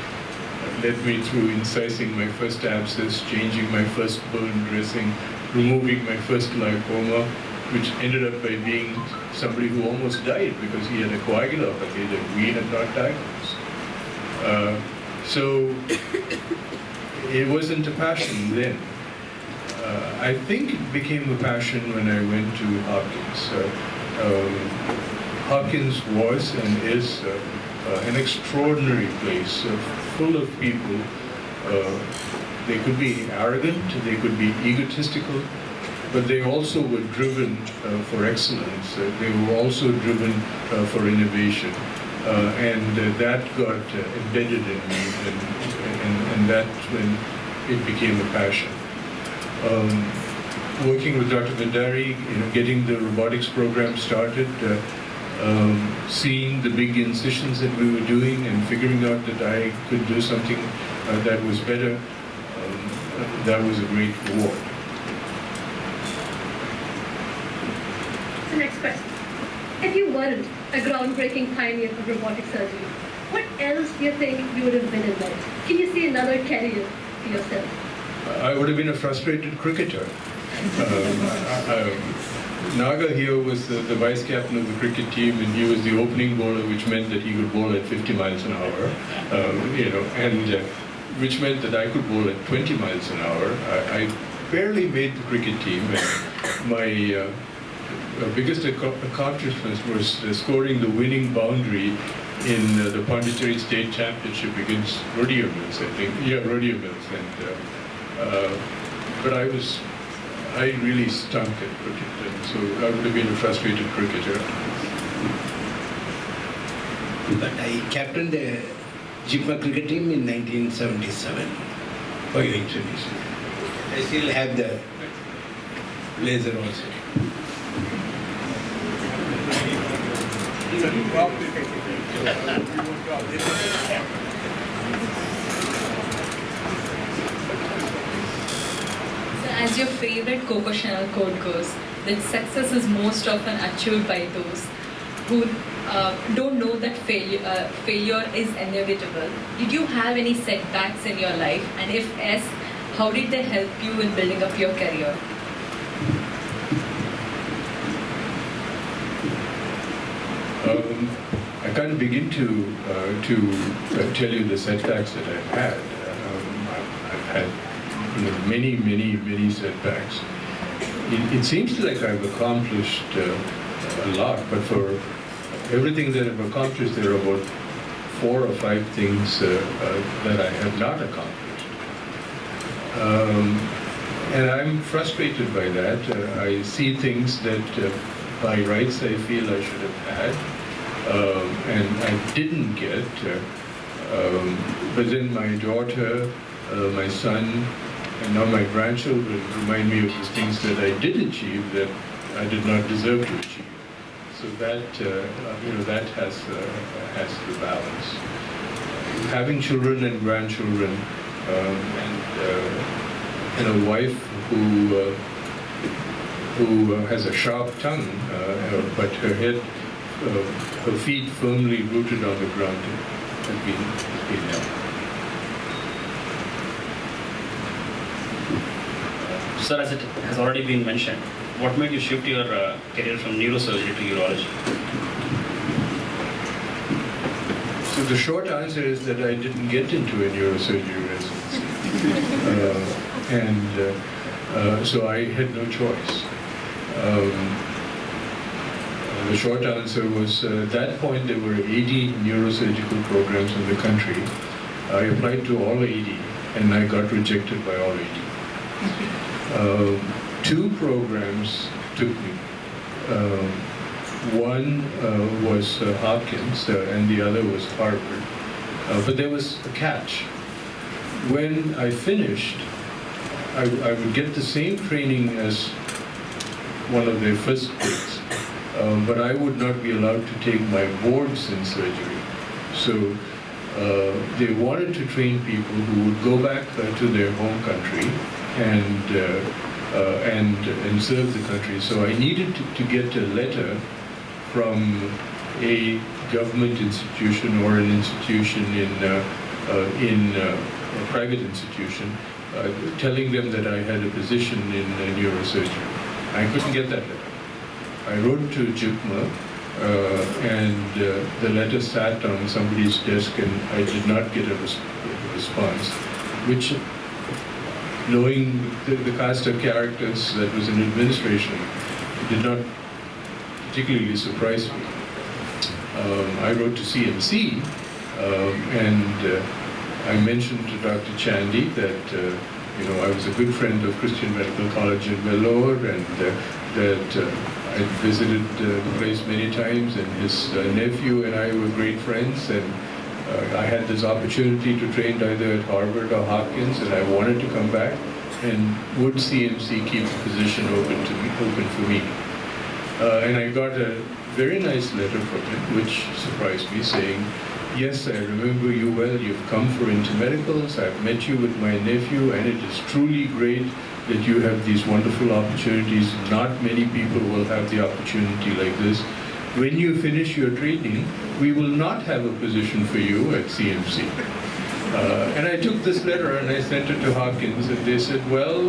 led me through incising my first abscess, changing my first burn dressing, removing my first lipoma, which ended up by being somebody who almost died because he had a coagulopathy that we had not diagnosed. So it wasn't a passion then. I think it became a passion when I went to Hopkins. Hopkins was and is an extraordinary place, full of people. They could be arrogant, they could be egotistical, but they also were driven for excellence. They were also driven for innovation. And that got embedded in me, and that's when it became a passion. Working with Dr. Bhandari, getting the robotics program started, seeing the big incisions that we were doing and figuring out that I could do something that was better, that was a great reward. So next question. If you weren't a groundbreaking pioneer of robotic surgery, what else do you think you would have been in life? Can you see another career for yourself? I would have been a frustrated cricketer. Naga here was the vice captain of the cricket team, and he was the opening bowler, which meant that he could bowl at 50 miles an hour, and which meant that I could bowl at 20 miles an hour. I barely made the cricket team, and my biggest accomplishment was scoring the winning boundary in the Pondicherry State Championship against Rodeo Mills, I think. Yeah, Rodeo Mills. And but I really stunk at cricket, and so I would have been a frustrated cricketer. But I captained the JIPMER cricket team in 1977 for your information. I still have the blazer also. So as your favorite Coco Chanel quote goes, that success is most often achieved by those who don't know that failure is inevitable. Did you have any setbacks in your life? And if yes, how did they help you in building up your career? I can't begin to tell you the setbacks that I've had. I've had many setbacks. It seems like I've accomplished a lot, but for everything that I've accomplished, there are about 4 or 5 things that I have not accomplished. And I'm frustrated by that. I see things that by rights I feel I should have had, and I didn't get. But then my daughter, my son, and now my grandchildren remind me of the things that I did achieve that I did not deserve to achieve. So that that has the balance. Having children and grandchildren, and a wife who has a sharp tongue, but her head, her feet firmly rooted on the ground, has been helpful. Sir, as it has already been mentioned, what made you shift your career from neurosurgery to urology? So the short answer is that I didn't get into a neurosurgery residency. So I had no choice. The short answer was, at that point there were 80 neurosurgical programs in the country. I applied to all 80 and I got rejected by all 80. 2 programs took me. One was Hopkins and the other was Harvard. But there was a catch. When I finished, I would get the same training as one of their first grades, but I would not be allowed to take my boards in surgery. So they wanted to train people who would go back to their home country and serve the country. So I needed to get a letter from a government institution or an institution in a private institution, telling them that I had a position in neurosurgery. I couldn't get that letter. I wrote to JIPMER, and the letter sat on somebody's desk, and I did not get a response, which, knowing the cast of characters that was in administration, did not particularly surprise me. I wrote to CMC, and I mentioned to Dr. Chandy that I was a good friend of Christian Medical College in Vellore, and that I visited the place many times, and his nephew and I were great friends, and I had this opportunity to train either at Harvard or Hopkins, and I wanted to come back, and would CMC keep the position open for me? And I got a very nice letter from him, which surprised me, saying, "Yes, I remember you well. You've come for intermedicals. I've met you with my nephew, and it is truly great that you have these wonderful opportunities. Not many people will have the opportunity like this. When you finish your training, we will not have a position for you at CMC." And I took this letter and I sent it to Hopkins, and they said, "Well,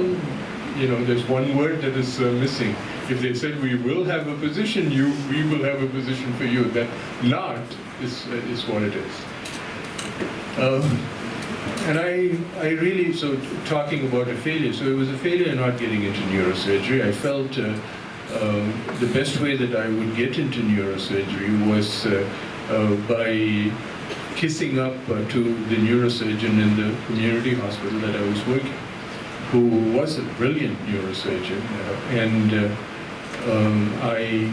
there's one word that is missing. If they said we will have a position, we will have a position for you. That not is what it is." And I really, so talking about a failure, so it was a failure not getting into neurosurgery. I felt the best way that I would get into neurosurgery was by kissing up to the neurosurgeon in the community hospital that I was working, who was a brilliant neurosurgeon, and I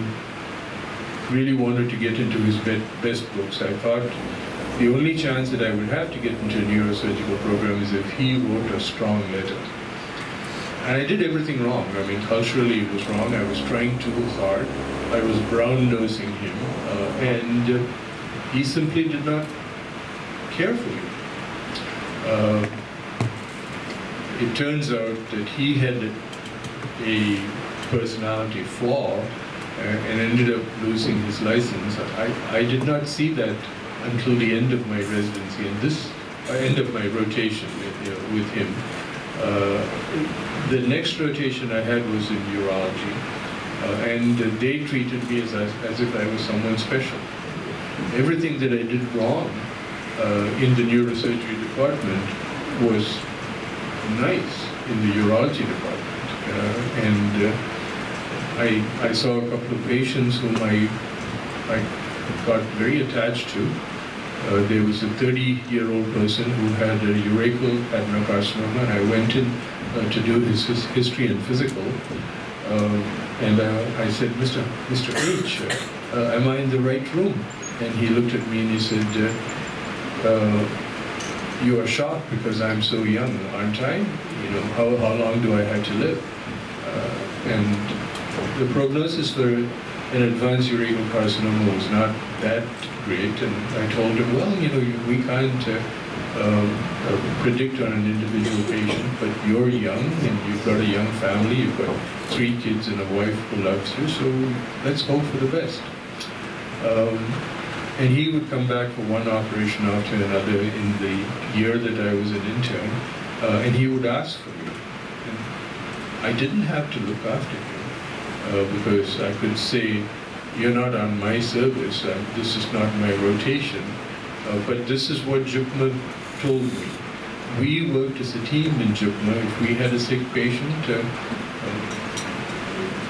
really wanted to get into his best books. I thought The only chance that I would have to get into a neurosurgical program is if he wrote a strong letter. And I did everything wrong. I mean, culturally it was wrong. I was trying too hard. I was brown-nosing him. And he simply did not care for me. It turns out that he had a personality flaw and ended up losing his license. I did not see that until the end of my residency and this end of my rotation with him. The next rotation I had was in urology, and they treated me as if I was someone special. Everything that I did wrong in the neurosurgery department was nice in the urology department. I saw a couple of patients whom I got very attached to. There was a 30-year-old person who had a urachal adenocarcinoma, and I went in to do his history and physical. And I said, Mr. H, am I in the right room? And he looked at me and he said, you are shocked because I'm so young, aren't I? You know, how long do I have to live? And the prognosis for an advanced urachal carcinoma was not that great, and I told him, well, you know, we can't predict on an individual patient, but you're young and you've got a young family, you've got 3 kids and a wife who loves you, so let's hope for the best. And he would come back for one operation after another in the year that I was an intern, and he would ask for me. And I didn't have to look after him because I could say, you're not on my service, this is not my rotation, but this is what JIPMER told me. We worked as a team in JIPMER. If we had a sick patient,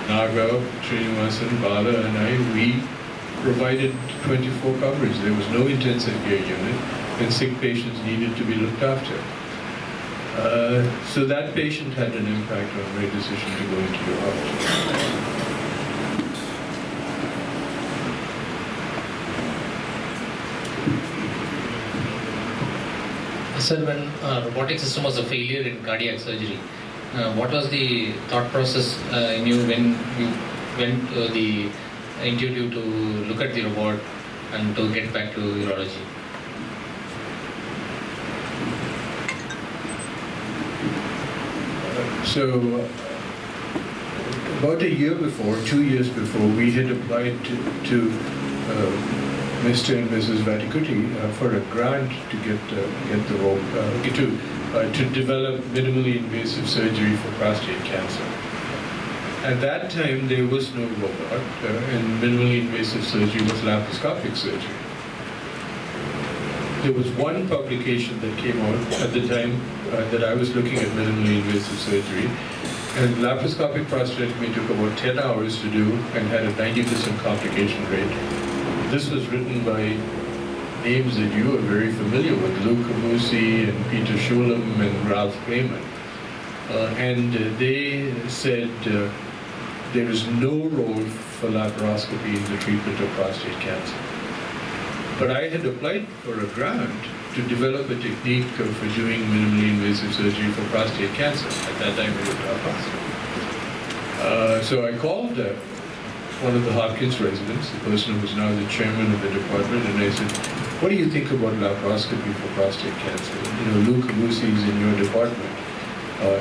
Naga, Srinivasan, Bala and I, we provided 24 coverage. There was no intensive care unit, and sick patients needed to be looked after. So that patient had an impact on my decision to go into urology. Sir, when robotic system was a failure in cardiac surgery, what was the thought process in you when you went to the intuitive to look at the robot and to get back to urology? So, about a year before, 2 years before, we had applied to Mr. and Mrs. Vattikuti for a grant to get the rope, to develop minimally invasive surgery for prostate cancer. At that time, there was no robot, and minimally invasive surgery was laparoscopic surgery. There was one publication that came out at the time that I was looking at minimally invasive surgery, and laparoscopic prostatectomy took about 10 hours to do and had a 90% complication rate. This was written by names that you are very familiar with, Luke Amusi and Peter Shulam and Ralph Clayman. And they said there is no role for laparoscopy in the treatment of prostate cancer. But I had applied for a grant to develop a technique for doing minimally invasive surgery for prostate cancer. At that time, it was laparoscopy. So I called one of the Hopkins residents, the person who was now the chairman of the department, and I said, what do you think about laparoscopy for prostate cancer? You know, Luke Amusi is in your department.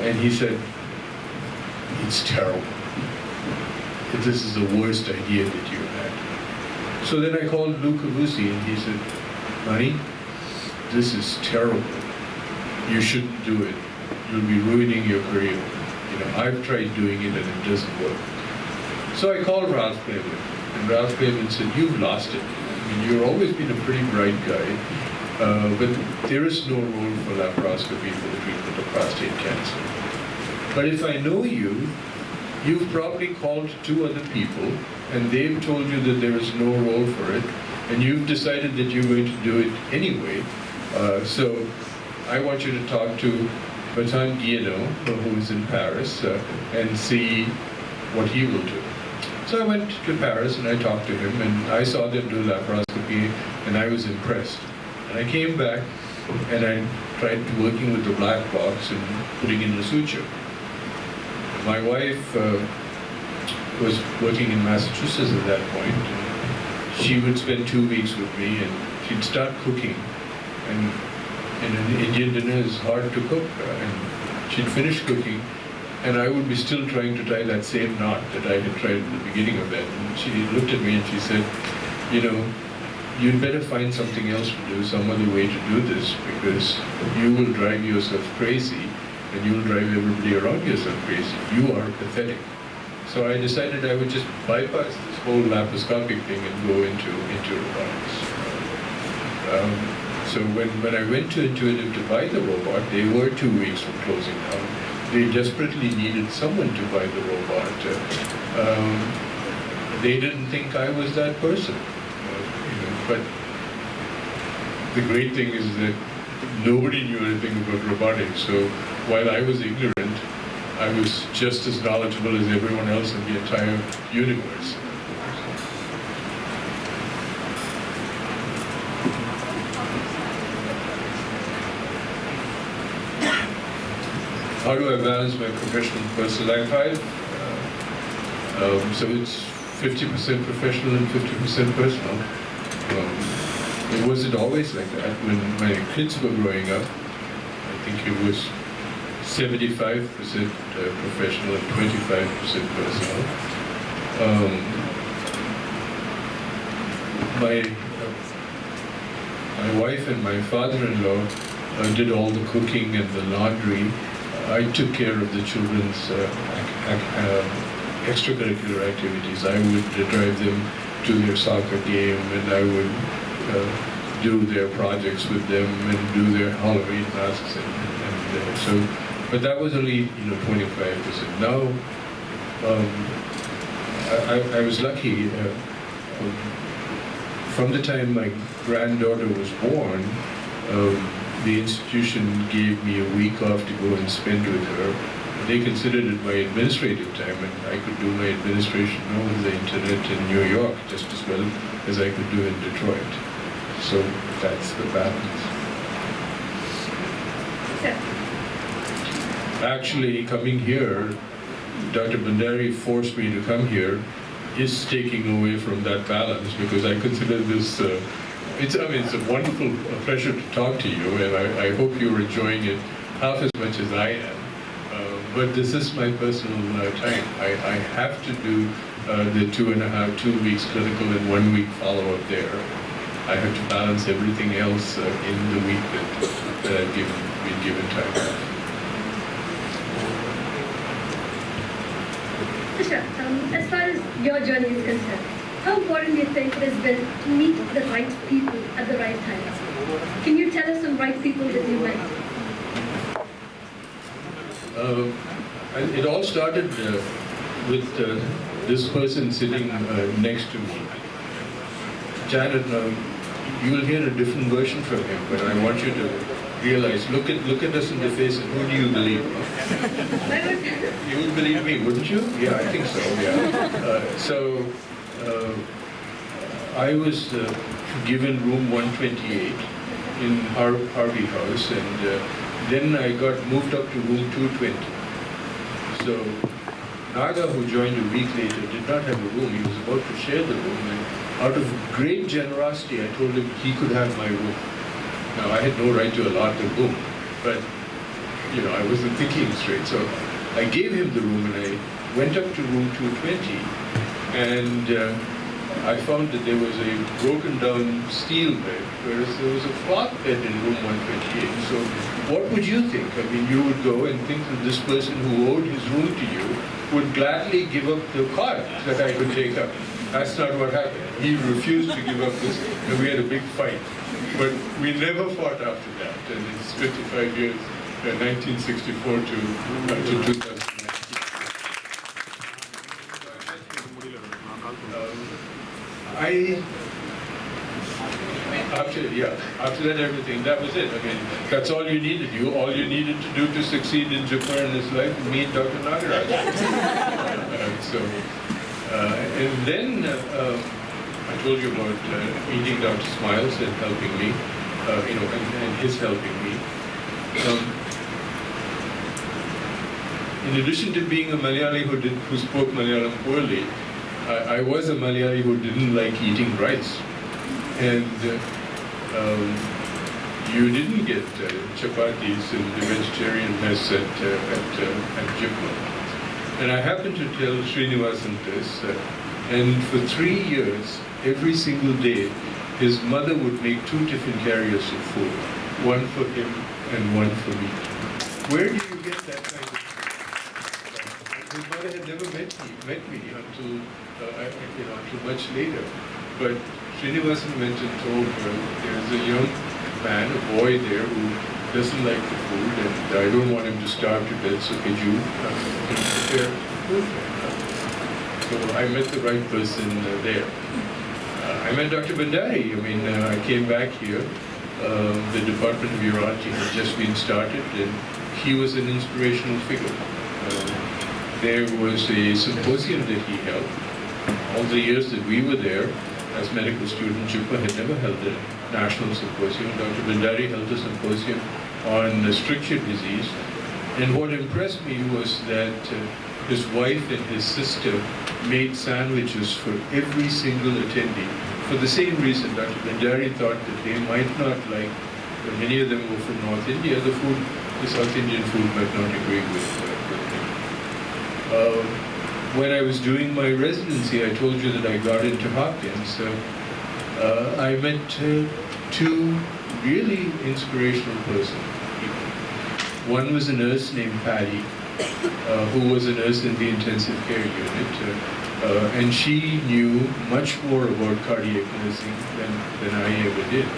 And he said, it's terrible. This is the worst idea that you had. So then I called Luke Amusi and he said, Mani, this is terrible. You shouldn't do it. You'll be ruining your career. You know, I've tried doing it and it doesn't work. So I called Ralph Clayman, and Ralph Clayman said, you've lost it. I mean, you've always been a pretty bright guy, but there is no role for laparoscopy for the treatment of prostate cancer. But if I know you, you've probably called 2 other people, and they've told you that there is no role for it, and you've decided that you're going to do it anyway. So I want you to talk to Bertrand Guillaudon, who is in Paris, and see what he will do. So I went to Paris and I talked to him, and I saw them do laparoscopy, and I was impressed. And I came back and I tried working with the black box and putting in the suture. My wife was working in Massachusetts at that point. And she would spend 2 weeks with me and she'd start cooking. And an Indian dinner is hard to cook. And she'd finish cooking and I would be still trying to tie that same knot that I had tried at the beginning of that. And she looked at me and she said, you know, you'd better find something else to do, some other way to do this, because you will drive yourself crazy and you will drive everybody around yourself crazy. You are pathetic. So I decided I would just bypass this whole laparoscopic thing and go into robotics. So when I went to Intuitive to buy the robot, they were 2 weeks from closing down. They desperately needed someone to buy the robot. They didn't think I was that person. But the great thing is that nobody knew anything about robotics. So while I was ignorant, I was just as knowledgeable as everyone else in the entire universe. How do I balance my professional and personal life? So it's 50% professional and 50% personal. It wasn't always like that. When my kids were growing up, I think it was 75% professional and 25% personal. My wife and my father-in-law did all the cooking and the laundry. I took care of the children's extracurricular activities. I would drive them to their soccer game, and I would do their projects with them and do their Halloween masks, but that was only 25%. Now I was lucky. From the time my granddaughter was born, the institution gave me a week off to go and spend with her. They considered it my administrative time, and I could do my administration over the internet in New York just as well as I could do in Detroit. So that's the balance. Actually, coming here, Dr. Bandari forced me to come here, is taking away from that balance, because I consider this, it's a wonderful pleasure to talk to you, and I hope you're enjoying it half as much as I am. But this is my personal time. I have to do the 2 weeks clinical and 1 week follow-up there. I have to balance everything else in the week that I've been given time for. As far as your journey is concerned, how important do you think it has been to meet the right people at the right time? Can you tell us some right people that you met? It all started with this person sitting next to me. Janet, you will hear a different version from him, but I want you to realize, look at us in the face, and who do you believe? You would believe me, wouldn't you? Yeah, I think so, yeah. I was given room 128 in Harvey House, and then I got moved up to room 220. So Naga, who joined a week later, did not have a room. He was about to share the room, and out of great generosity, I told him he could have my room. Now, I had no right to allot the room, but I wasn't thinking straight. So I gave him the room, and I went up to room 220, and I found that there was a broken down steel bed, whereas there was a cloth bed in room 128. So what would you think? I mean, you would go and think that this person who owed his room to you would gladly give up the cot that I could take up. That's not what happened. He refused to give up this, and we had a big fight. But we never fought after that, and it's 55 years, 1964 to 2019. After that everything, that was it. I mean, that's all you needed. All you needed to do to succeed in JIPMER in this life, me and Dr. Nagaraj. And then I told you about meeting Dr. Smiles and helping me. and his helping me. In addition to being a Malayali who spoke Malayalam poorly, I was a Malayali who didn't like eating rice. And you didn't get chapatis in the vegetarian mess at JIPMER. And I happened to tell Srinivasan this, and for 3 years, every single day, his mother would make 2 tiffin carriers of food, one for him and one for me. Where do you get that kind of food? His mother had never met me until until much later. But Srinivasan went and told her, there's a young man, a boy there who doesn't like the food, and I don't want him to starve to death, so could you prepare food for him? So I met the right person there. I met Dr. Bandari. I came back here. The Department of Urology had just been started, and he was an inspirational figure. There was a symposium that he held. All the years that we were there, as medical students, JIPMER had never held a national symposium. Dr. Bandari held a symposium on stricture disease. And what impressed me was that his wife and his sister made sandwiches for every single attendee. For the same reason, Dr. Bandari thought that they might not like, many of them were from North India, the South Indian food might not agree with him. When I was doing my residency, I told you that I got into Hopkins. I met 2 really inspirational persons. One was a nurse named Patty, who was a nurse in the intensive care unit, and she knew much more about cardiac nursing than I ever did.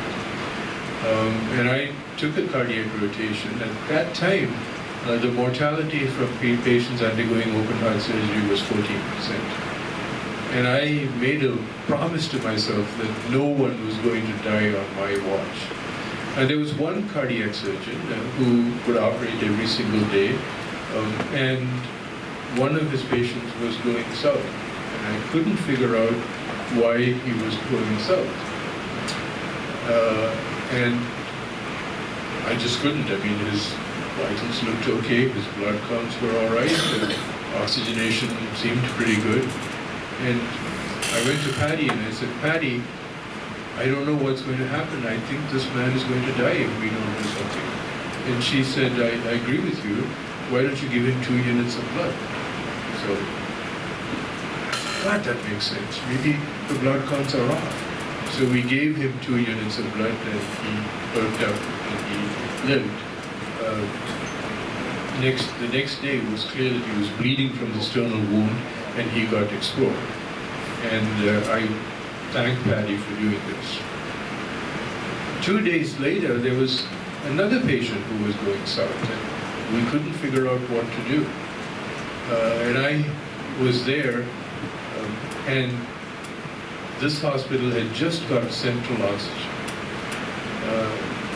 And I took a cardiac rotation. At that time, the mortality from patients undergoing open heart surgery was 14%. And I made a promise to myself that no one was going to die on my watch. And there was one cardiac surgeon who would operate every single day, and one of his patients was going south. And I couldn't figure out why he was going south. And I just couldn't. His vitals looked okay, his blood counts were all right, oxygenation seemed pretty good. And I went to Patty and I said, Patty, I don't know what's going to happen. I think this man is going to die if we don't do something. And she said, I agree with you. Why don't you give him 2 units of blood? So, that makes sense. Maybe the blood counts are off. So we gave him 2 units of blood and he perked up and he lived. The next day it was clear that he was bleeding from the sternal wound and he got explored. And I thank Patty for doing this. 2 days later, there was another patient who was going south, and we couldn't figure out what to do. And I was there, and this hospital had just got central oxygen.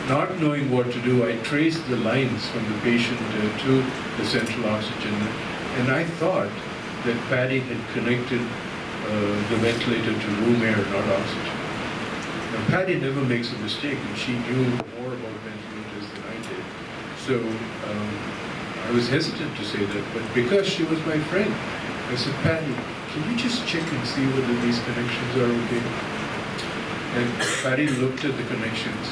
Not knowing what to do, I traced the lines from the patient to the central oxygen, and I thought that Patty had connected the ventilator to room air, not oxygen. Now, Patty never makes a mistake, and she knew more about ventilators than I did. So I was hesitant to say that, but because she was my friend, I said, Patty, can you just check and see whether these connections are okay? And Patty looked at the connections.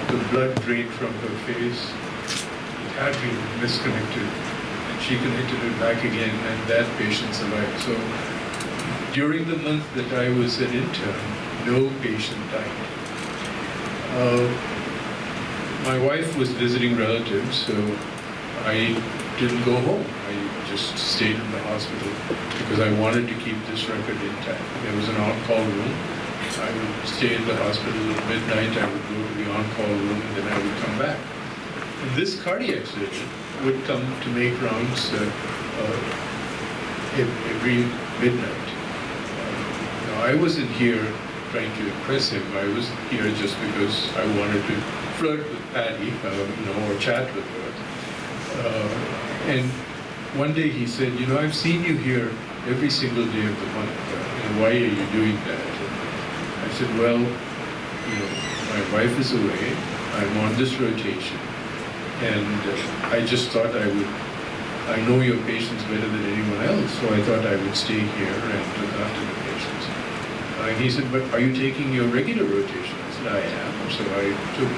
The blood drained from her face. It had been misconnected. And she connected it back again, and that patient survived. So during the month that I was an intern, no patient died. My wife was visiting relatives, so I didn't go home. I just stayed in the hospital because I wanted to keep this record intact. There was an on-call room. I would stay in the hospital at midnight, I would go to the on-call room, and then I would come back. And this cardiac surgeon would come to make rounds every midnight. Now, I wasn't here trying to impress him. I was here just because I wanted to flirt with Patty, or chat with her. And one day he said, I've seen you here every single day of the month. Why are you doing that? I said, well, my wife is away, I'm on this rotation, and I just thought I know your patients better than anyone else, so I thought I would stay here and look after the patients. He said, but are you taking your regular rotation? I said, I am. So I took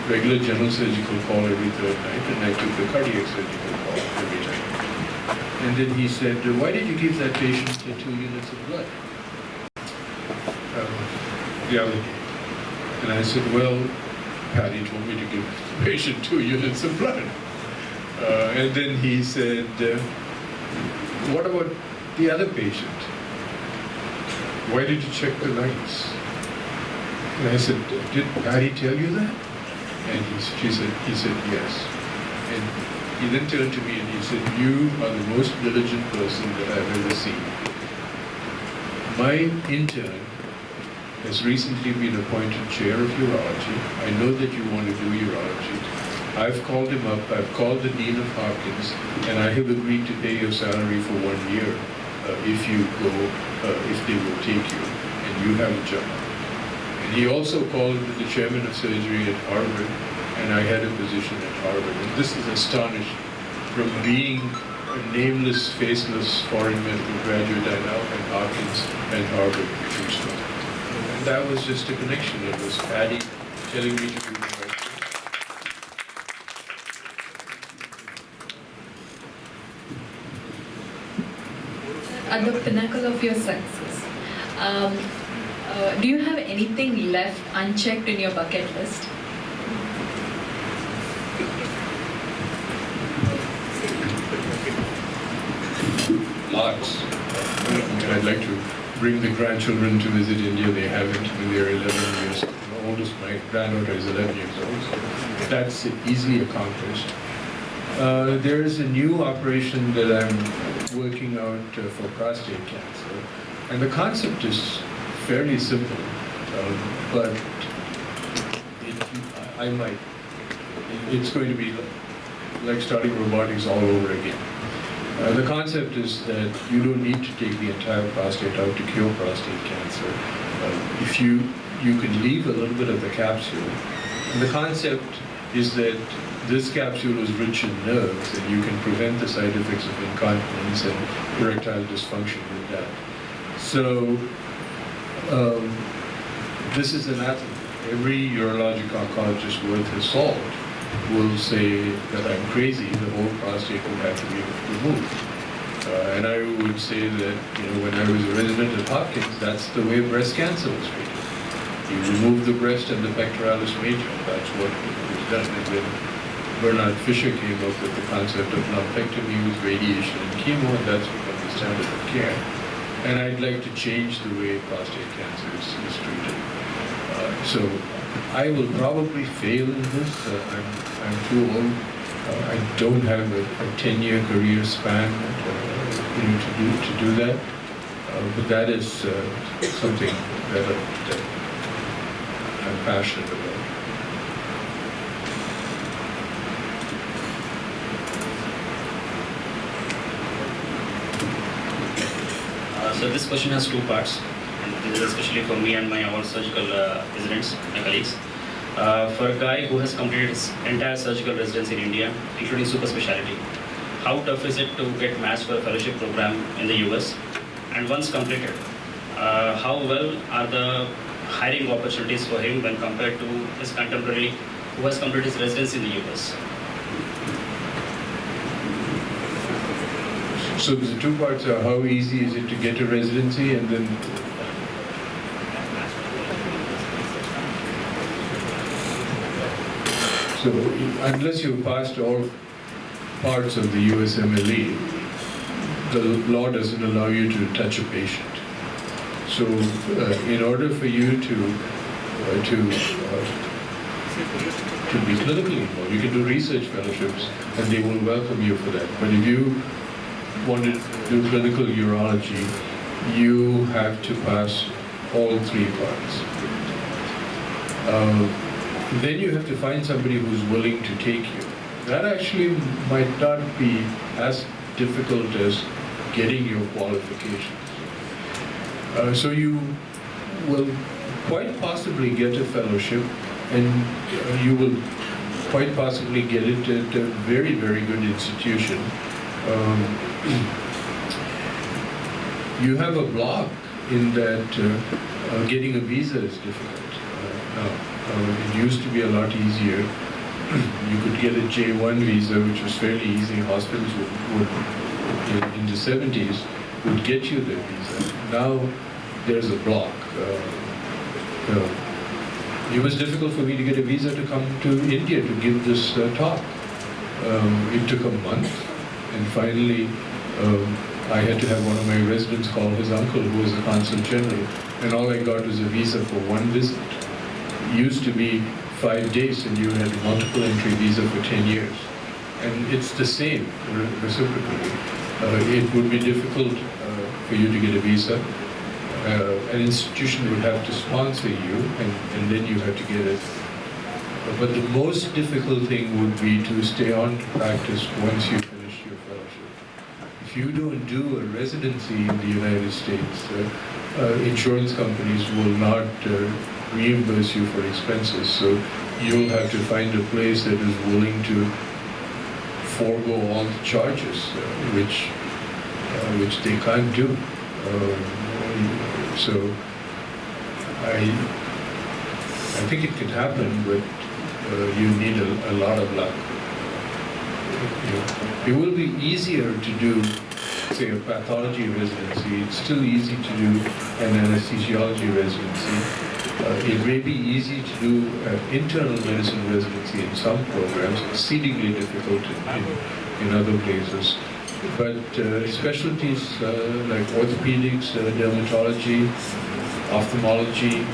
regular general surgical call every third night, and I took the cardiac surgical call every night. And then he said, why did you give that patient 2 units of blood the other day? And I said, well, Patty told me to give the patient 2 units of blood. And then he said, what about the other patient? Why did you check the lights? And I said, did Patty tell you that? And he said, yes. And he then turned to me and he said, you are the most diligent person that I've ever seen. My intern has recently been appointed chair of urology. I know that you want to do urology. I've called him up, I've called the Dean of Hopkins, and I have agreed to pay your salary for 1 year if you go, if they will take you, and you have a job. And he also called the chairman of surgery at Harvard, and I had a position at Harvard. And this is astonishing. From being a nameless, faceless foreign medical graduate, I now have Hopkins and Harvard professional. And that was just a connection. It was Patty telling me to do the right thing. At the pinnacle of your success, do you have anything left unchecked in your bucket list? Lots. I'd like to bring the grandchildren to visit India. They haven't. They're 11 years. The oldest, my granddaughter, is 11 years old. So that's easily accomplished. There is a new operation that I'm working out for prostate cancer, and the concept is fairly simple, but it's going to be like starting robotics all over again. The concept is that you don't need to take the entire prostate out to cure prostate cancer. If you can leave a little bit of the capsule, and the concept is that this capsule is rich in nerves, and you can prevent the side effects of incontinence and erectile dysfunction with that. So this is anatomy. Every urologic oncologist worth his salt will say that I'm crazy, the whole prostate will have to be removed. And I would say that, when I was a resident at Hopkins, that's the way breast cancer was treated. You remove the breast and the pectoralis major. That's what was done. And then Bernard Fisher came up with the concept of lumpectomy with radiation and chemo, and that's become the standard of care. And I'd like to change the way prostate cancer is treated. So I will probably fail in this. I'm too old. I don't have a 10-year career span to do that. But that is something that I'm passionate about. So this question has two parts, and this is especially for me and my all surgical residents, my colleagues. For a guy who has completed his entire surgical residency in India, including super specialty, how tough is it to get matched for a fellowship program in the US? And once completed, how well are the hiring opportunities for him when compared to his contemporary who has completed his residency in the US? So the two parts are how easy is it to get a residency, and then so unless you've passed all parts of the USMLE, the law doesn't allow you to touch a patient. So in order for you to be clinically involved, you can do research fellowships and they will welcome you for that. But if you want to do clinical urology, you have to pass all three parts. Then you have to find somebody who's willing to take you. That actually might not be as difficult as getting your qualifications. So you will quite possibly get a fellowship, and you will quite possibly get it at a very, very good institution. You have a block in that getting a visa is difficult now. It used to be a lot easier. You could get a J1 visa, which was fairly easy. Hospitals would in the 70s, would get you the visa. Now there's a block. It was difficult for me to get a visa to come to India to give this talk. It took a month, and finally I had to have one of my residents call his uncle, who was a consul general, and all I got was a visa for one visit. It used to be 5 days, and you had a multiple entry visa for 10 years. And it's the same reciprocally. It would be difficult for you to get a visa. An institution would have to sponsor you, and then you have to get it. But the most difficult thing would be to stay on to practice once you finish your fellowship. If you don't do a residency in the United States, insurance companies will not reimburse you for expenses. So you'll have to find a place that is willing to forego all the charges, which they can't do. So I think it could happen, but you need a lot of luck. It will be easier to do, say, a pathology residency. It's still easy to do an anesthesiology residency. It may be easy to do an internal medicine residency in some programs, exceedingly difficult in other places. But specialties like orthopedics, dermatology, ophthalmology,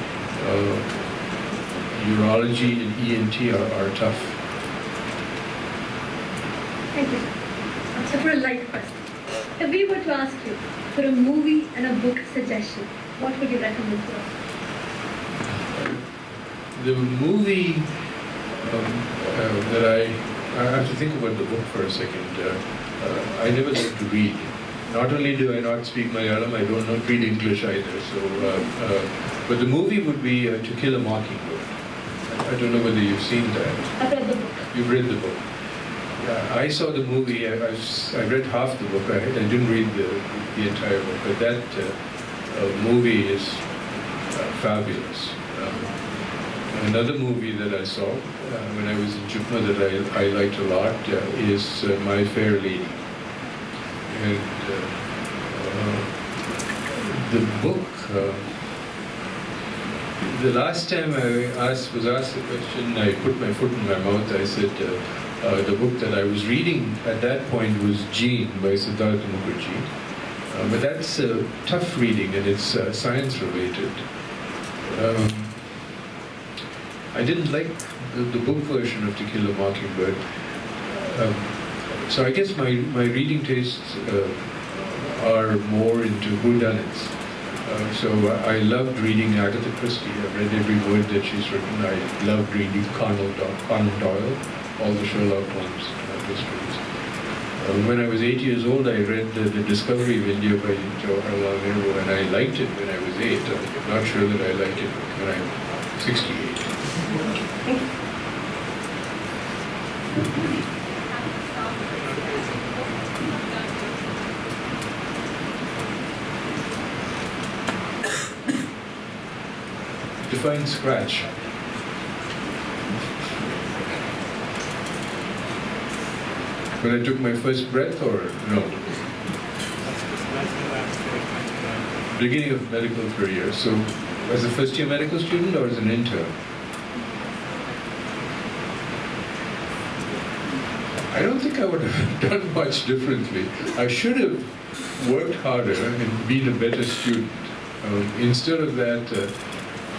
urology, and ENT are tough. Thank you. So for a light question, if we were to ask you for a movie and a book suggestion, what would you recommend to us? The movie that I have to think about the book for a second. I never learned to read. Not only do I not speak Malayalam, I don't know read English either. So, but the movie would be To Kill a Mockingbird. I don't know whether you've seen that. I've read the book. You've read the book. I saw the movie. I read half the book. I didn't read the entire book. But that movie is fabulous. Another movie that I saw when I was in JIPMER that I liked a lot is My Fair Lady. And the book, the last time I was asked the question, I put my foot in my mouth. I said the book that I was reading at that point was Gene by Siddhartha Mukherjee. But that's tough reading, and it's science related. I didn't like the book version of To Kill a Mockingbird. So I guess my reading tastes are more into whodunits. So I loved reading Agatha Christie. I've read every word that she's written. I loved reading Conan Doyle, all the Sherlock Holmes mysteries. When I was 8 years old, I read The Discovery of India by Jawaharlal Nehru, and I liked it when I was 8. I'm not sure that I like it when I'm 68. Define scratch. When I took my first breath, or no? Beginning of medical career. So, as a first-year medical student or as an intern? I don't think I would have done much differently. I should have worked harder and been a better student. Instead of that,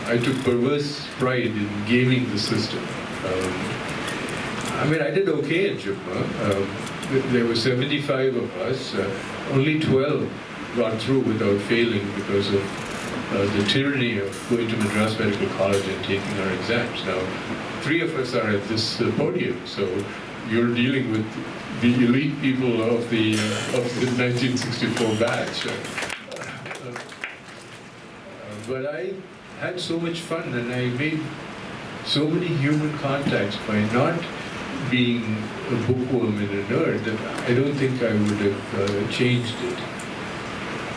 I took perverse pride in gaming the system. I mean, I did okay at JIPMER. There were 75 of us. Only 12 got through without failing because of the tyranny of going to Madras Medical College and taking our exams. Now, 3 of us are at this podium, so you're dealing with the elite people of the 1964 batch. But I had so much fun, and I made so many human contacts by not being a bookworm and a nerd that I don't think I would have changed it.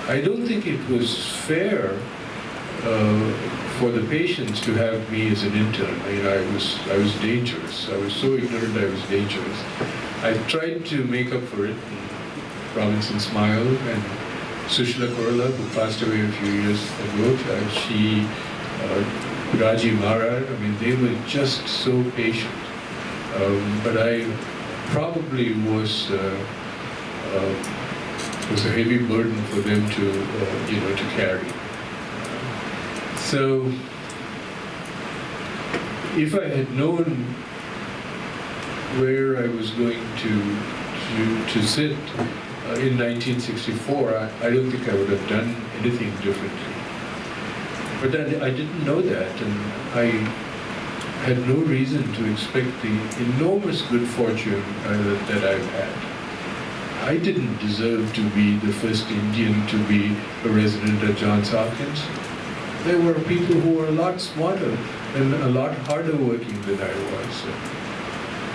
I don't think it was fair for the patients to have me as an intern. I was dangerous. I was so ignorant I was dangerous. I tried to make up for it in Robinson Smile and Sushila Kurala, who passed away a few years ago. She, Raji Mara, they were just so patient. But I probably was a heavy burden for them to carry. So, if I had known where I was going to sit in 1964, I don't think I would have done anything differently. But then I didn't know that, and I had no reason to expect the enormous good fortune that I've had. I didn't deserve to be the first Indian to be a resident at Johns Hopkins. There were people who were a lot smarter and a lot harder working than I was.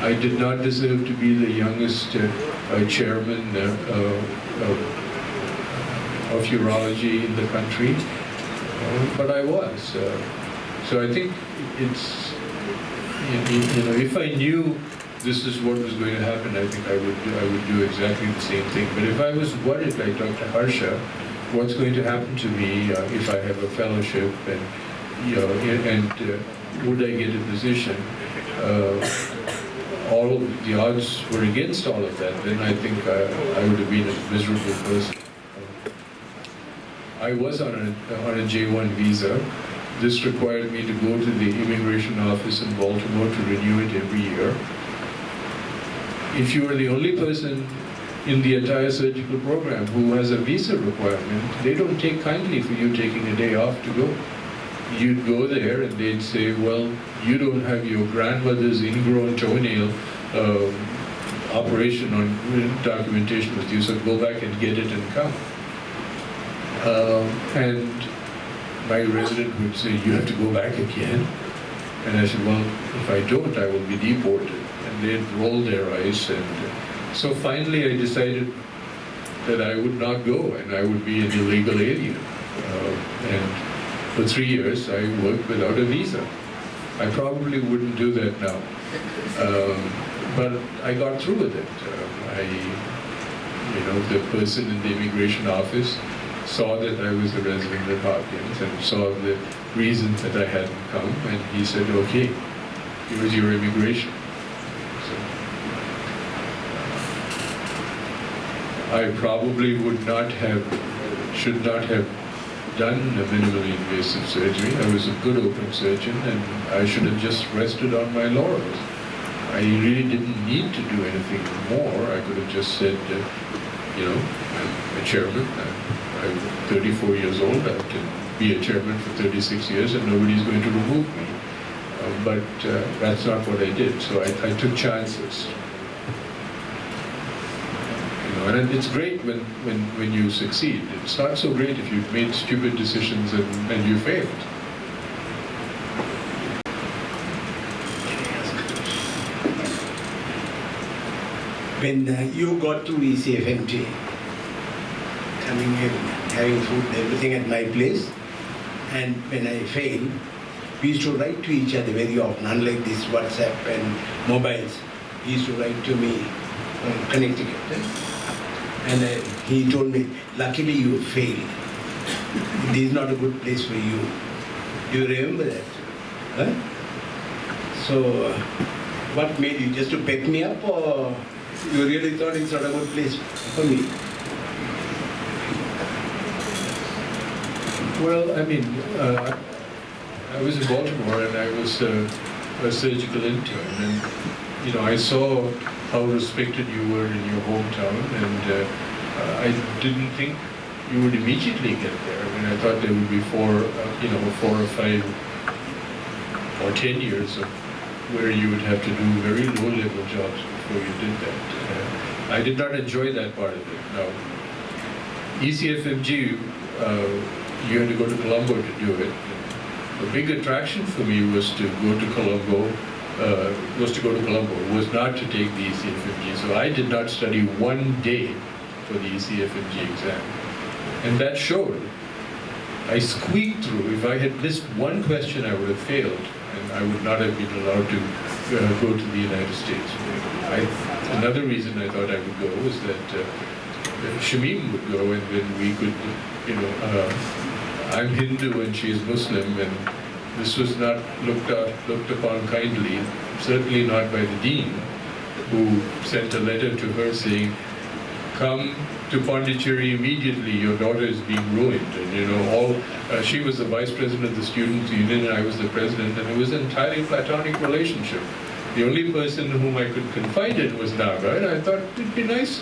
I did not deserve to be the youngest chairman of urology in the country, but I was. So I think it's, if I knew this is what was going to happen, I think I would do exactly the same thing. But if I was worried, like Dr. Harsha, what's going to happen to me if I have a fellowship, and would I get a position? All of the odds were against all of that. Then I think I would have been a miserable person. I was on a J1 visa. This required me to go to the immigration office in Baltimore to renew it every year. If you are the only person in the entire surgical program who has a visa requirement, they don't take kindly for you taking a day off to go. You'd go there and they'd say, well, you don't have your grandmother's ingrown toenail operation on documentation with you, so go back and get it and come. And my resident would say, you have to go back again? And I said, well, if I don't, I will be deported. And they'd roll their eyes. And so finally I decided that I would not go and I would be an illegal alien. And for 3 years I worked without a visa. I probably wouldn't do that now. But I got through with it. The person in the immigration office saw that I was a resident at Hopkins and saw the reasons that I hadn't come, and he said, okay, here's your immigration. So, I probably should not have done a minimally invasive surgery. I was a good open surgeon, and I should have just rested on my laurels. I really didn't need to do anything more. I could have just said, I'm a chairman. I'm 34 years old. I can be a chairman for 36 years and nobody's going to remove me. But that's not what I did. So I took chances. And it's great when you succeed. It's not so great if you've made stupid decisions and you failed. When you got to ECFMG, coming in, having food, everything at my place, and when I failed, we used to write to each other very often, unlike this WhatsApp and mobiles. He used to write to me from Connecticut. And he told me, luckily you failed. This is not a good place for you. Do you remember that? Huh? So, what made you? Just to pep me up, or you really thought it's not a good place for me? Well, I was in Baltimore and I was a surgical intern, and I saw how respected you were in your hometown, and I didn't think you would immediately get there. I thought there would be 4 or 5 or 10 years of where you would have to do very low-level jobs before you did that. I did not enjoy that part of it. Now, ECFMG, you had to go to Colombo to do it. a big attraction for me was to go to Colombo. Was not to take the ECFMG. So I did not study one day for the ECFMG exam. And that showed. I squeaked through. If I had missed one question, I would have failed, and I would not have been allowed to go to the United States. Another reason I thought I would go was that Shamim would go, and then we could, I'm Hindu and she is Muslim, and this was not looked upon kindly, certainly not by the dean, who sent a letter to her saying, come to Pondicherry immediately, your daughter is being ruined. And she was the vice president of the Students' Union and I was the president, and it was an entirely platonic relationship. The only person whom I could confide in was Naga, and I thought it'd be nice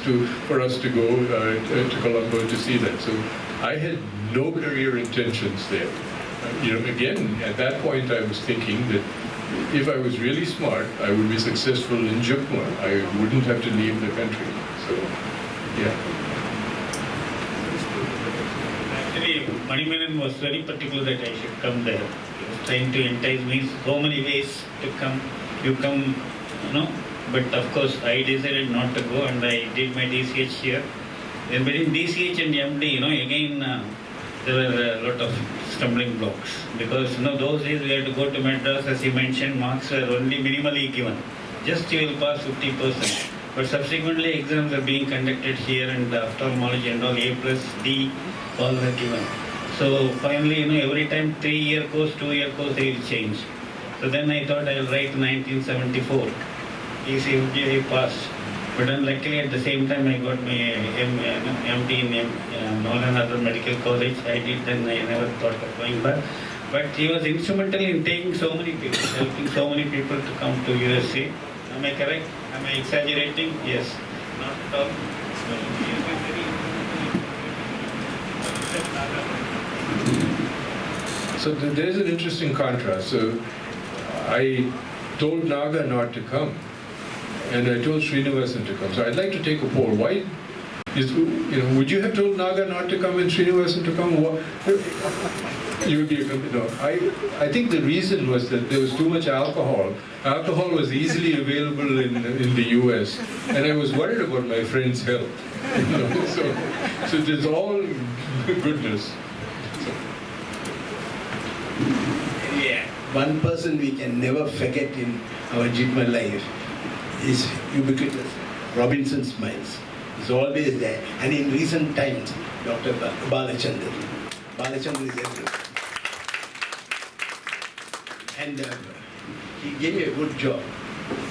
for us to go to Colombo to see that. So I had no career intentions there. Again, at that point I was thinking that if I was really smart, I would be successful in JIPMER. I wouldn't have to leave the country. So, yeah. Actually, Mani Menon was very particular that I should come there. He was trying to entice me so many ways to come. You come, But of course, I decided not to go, and I did my DCH here. And between DCH and MD, again, there were a lot of stumbling blocks, because those days we had to go to Madras, as you mentioned, marks were only minimally given. Just you will pass 50%. But subsequently exams are being conducted here, and ophthalmology and all, A plus D, all were given. So finally, every time 3-year course, 2-year course, they will change. So then I thought I will write 1974. ECFG I passed. But unluckily at the same time I got my MD in Nolan Other Medical College. I did, then I never thought of going back. But he was instrumental in taking so many people, helping so many people to come to USA. Am I correct? Am I exaggerating? Yes. Not at all. So there's an interesting contrast. So I told Naga not to come, and I told Srinivasan to come. So I'd like to take a poll. Why would you have told Naga not to come and Srinivasan to come? You would be I think the reason was that there was too much alcohol. Alcohol was easily available in the US, and I was worried about my friend's health. So there's all goodness. Yeah. One person we can never forget in our JIPMER life is ubiquitous. Robinson Smiles. He's always there. And in recent times, Dr. Balachandran. Balachandran is everywhere. And he gave me a good job.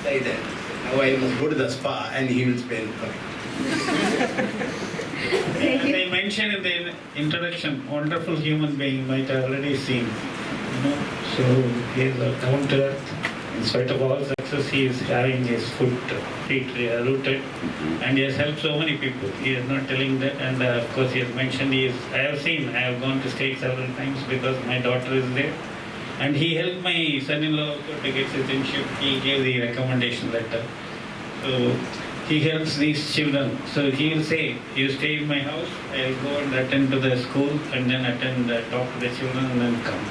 Like that. Now I must go to the spa and he will spend for me. As I mentioned in the introduction, wonderful human being, you might have already seen. So he is down to earth. In spite of all success, he is having his feet rooted, and he has helped so many people. He is not telling that, and of course he has mentioned I have gone to States several times because my daughter is there. And he helped my son-in-law also to get citizenship. He gave the recommendation letter. So he helps these children. So he will say, you stay in my house, I will go and attend to the school, and then talk to the children, and then come.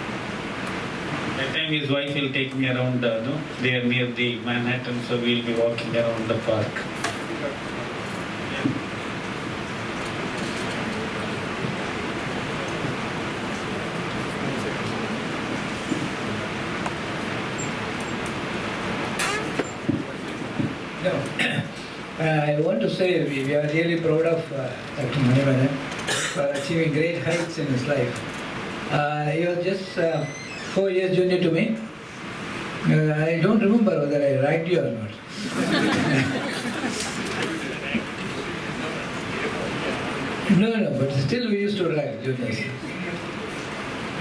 That time his wife will take me around, they are near the Manhattan, so we will be walking around the park. I want to say we are really proud of Dr. Mani Menon for achieving great heights in his life. He was just 4 years junior to me. I don't remember whether I ranked you or not. No, but still we used to rank juniors.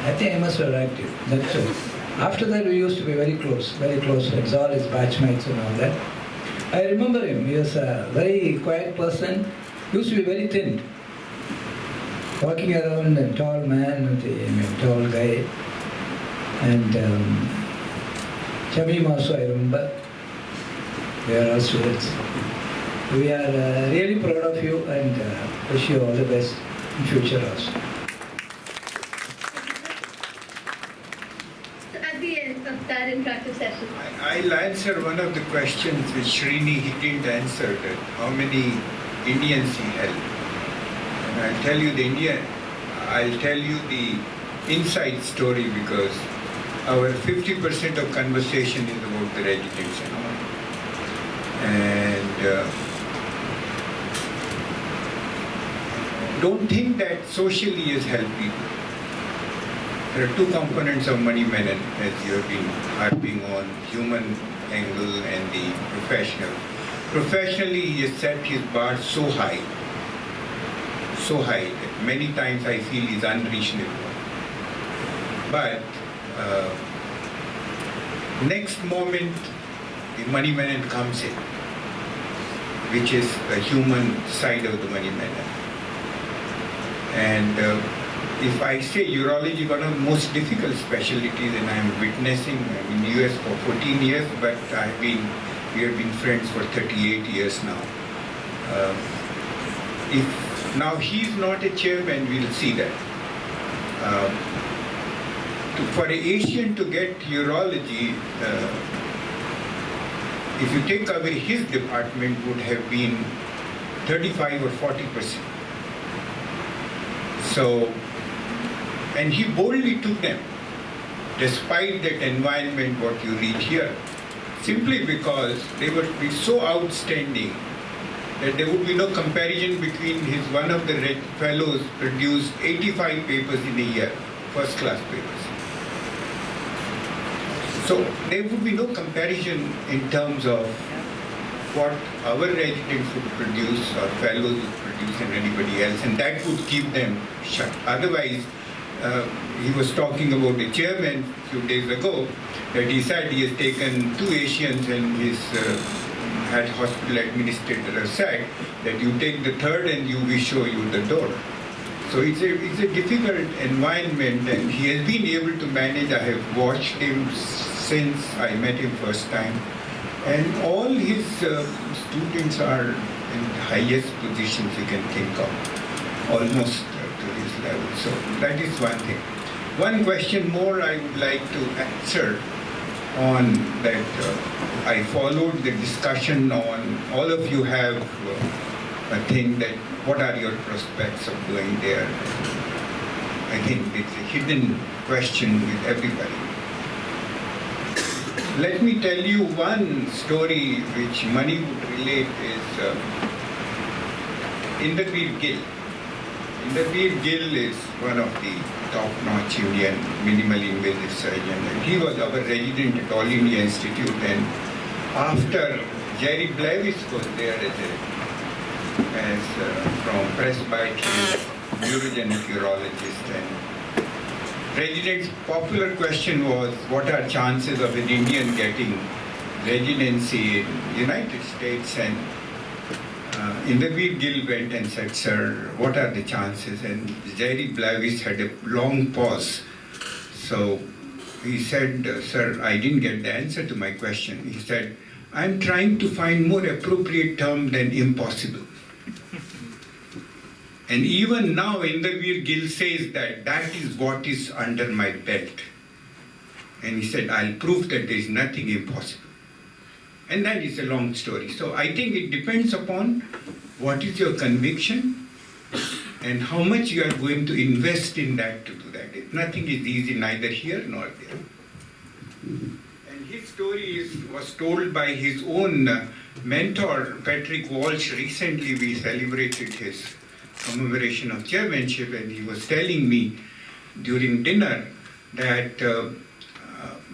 I think I must have ranked you, that's true. After that we used to be very close friends, all his batchmates and all that. I remember him, he was a very quiet person, used to be very thin. Walking around, a tall man, tall guy. And Shamim also, I remember. We are all students. We are really proud of you and wish you all the best in future also. the end of that interactive session. I'll answer one of the questions which Srini he didn't answer, that how many Indians he helped. And I'll tell you the inside story, because our 50% of conversation is about the residents and all. And don't think that socially he has helped people. There are two components of Mani Menon, as you have been harping on, human angle and the professional. Professionally, he has set his bar so high that many times I feel is unreasonable. But next moment, the Mani Menon comes in, which is the human side of the Mani Menon. And if I say urology, one of the most difficult specialties, and I'm witnessing, I'm in US for 14 years, but we have been friends for 38 years now. If now he's not a chairman, we'll see that. For an Asian to get urology, if you take away his department, would have been 35 or 40%. So, and he boldly took them, despite that environment what you read here, simply because they would be so outstanding that there would be no comparison between his, one of the fellows produced 85 papers in a year, first class papers. So there would be no comparison in terms of what our residents would produce or fellows would produce and anybody else, and that would keep them shut. Otherwise, he was talking about the chairman a few days ago, that he said he has taken 2 Asians, and his head hospital administrator said that you take the third and we show you the door. So it's a difficult environment, and he has been able to manage. I have watched him since I met him first time, and all his students are in the highest positions you can think of, almost to his level. So that is one thing. One question more I would like to answer on that. I followed the discussion on, all of you have a thing that what are your prospects of going there? I think it's a hidden question with everybody. Let me tell you one story which Mani would relate is Inderveer Gill. Inderveer Gill is one of the top-notch Indian minimally invasive surgeon, and he was our resident at All India Institute, and after Jerry Blevis was there as from Presbyterian urogenic urologist, and resident's popular question was, what are chances of an Indian getting residency in United States? And Inderveer Gill went and said, sir, what are the chances? And Jerry Blevis had a long pause. So he said, sir, I didn't get the answer to my question. He said, I'm trying to find more appropriate term than impossible. And even now, Inderveer Gill says that that is what is under my belt. And he said, I'll prove that there is nothing impossible. And that is a long story. So I think it depends upon what is your conviction and how much you are going to invest in that to do that. Nothing is easy, neither here nor there. And his story was told by his own mentor, Patrick Walsh. Recently we celebrated his commemoration of chairmanship, and he was telling me during dinner that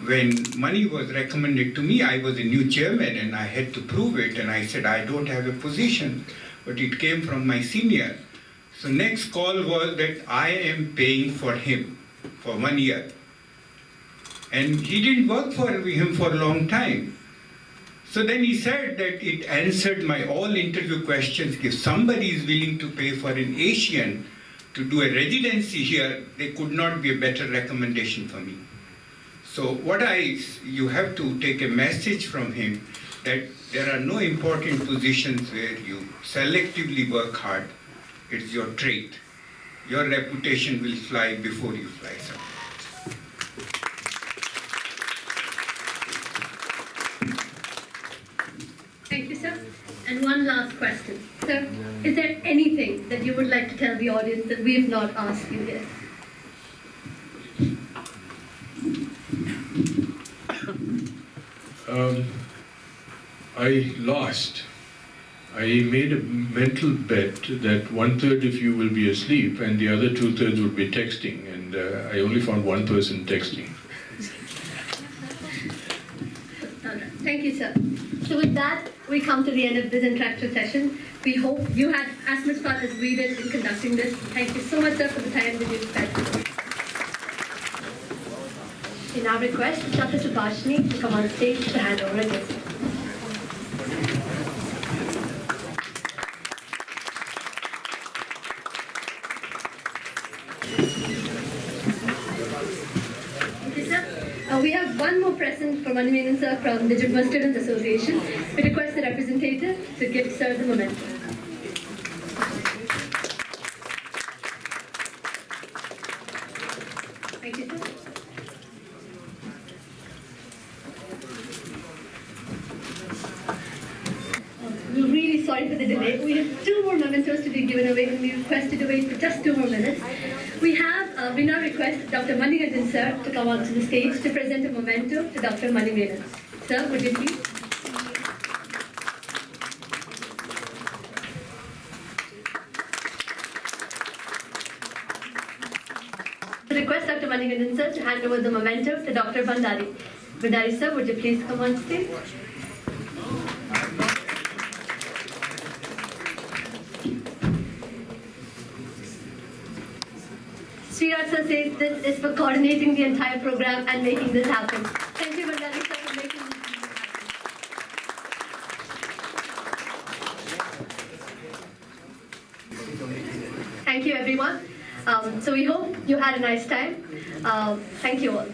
when Mani was recommended to me, I was a new chairman and I had to prove it, and I said, I don't have a position, but it came from my senior. So next call was that I am paying for him for 1 year. And he didn't work for him for a long time. So then he said that it answered my all interview questions. If somebody is willing to pay for an Asian to do a residency here, there could not be a better recommendation for me. So you have to take a message from him that there are no important positions where you selectively work hard. It's your trait. Your reputation will fly before you fly somewhere. one last question. Sir, is there anything that you would like to tell the audience that we have not asked you yet? I lost. I made a mental bet that 1/3 of you will be asleep and the other 2/3 will be texting, and I only found one person texting. All right. Thank you, sir. So with that, we come to the end of this interactive session. We hope you had as much fun as we did in conducting this. Thank you so much, sir, for the time that you spent. We now request Dr. Subhashini to come on stage to hand over a gift. We have one more present for Mani Menon, sir, from the JIPMER Students Association. We request the representative to give sir the memento. Thank you, sir. We're really sorry for the delay. We have 2 more mementos to be given away, and we request you to wait for just 2 more minutes. We now request Dr. Mani Menon, sir, to come onto the stage to present a memento to Dr. Mani Menon. Sir, would you please? I request Dr. Mani Menon, sir, to hand over the memento to Dr. Bandari. Bandari, sir, would you please come on stage? Sriraj sir says this is for coordinating the entire program and making this happen. Thank you, Bandari sir, for making this happen. Thank you, everyone. So we hope you had a nice time. Thank you all.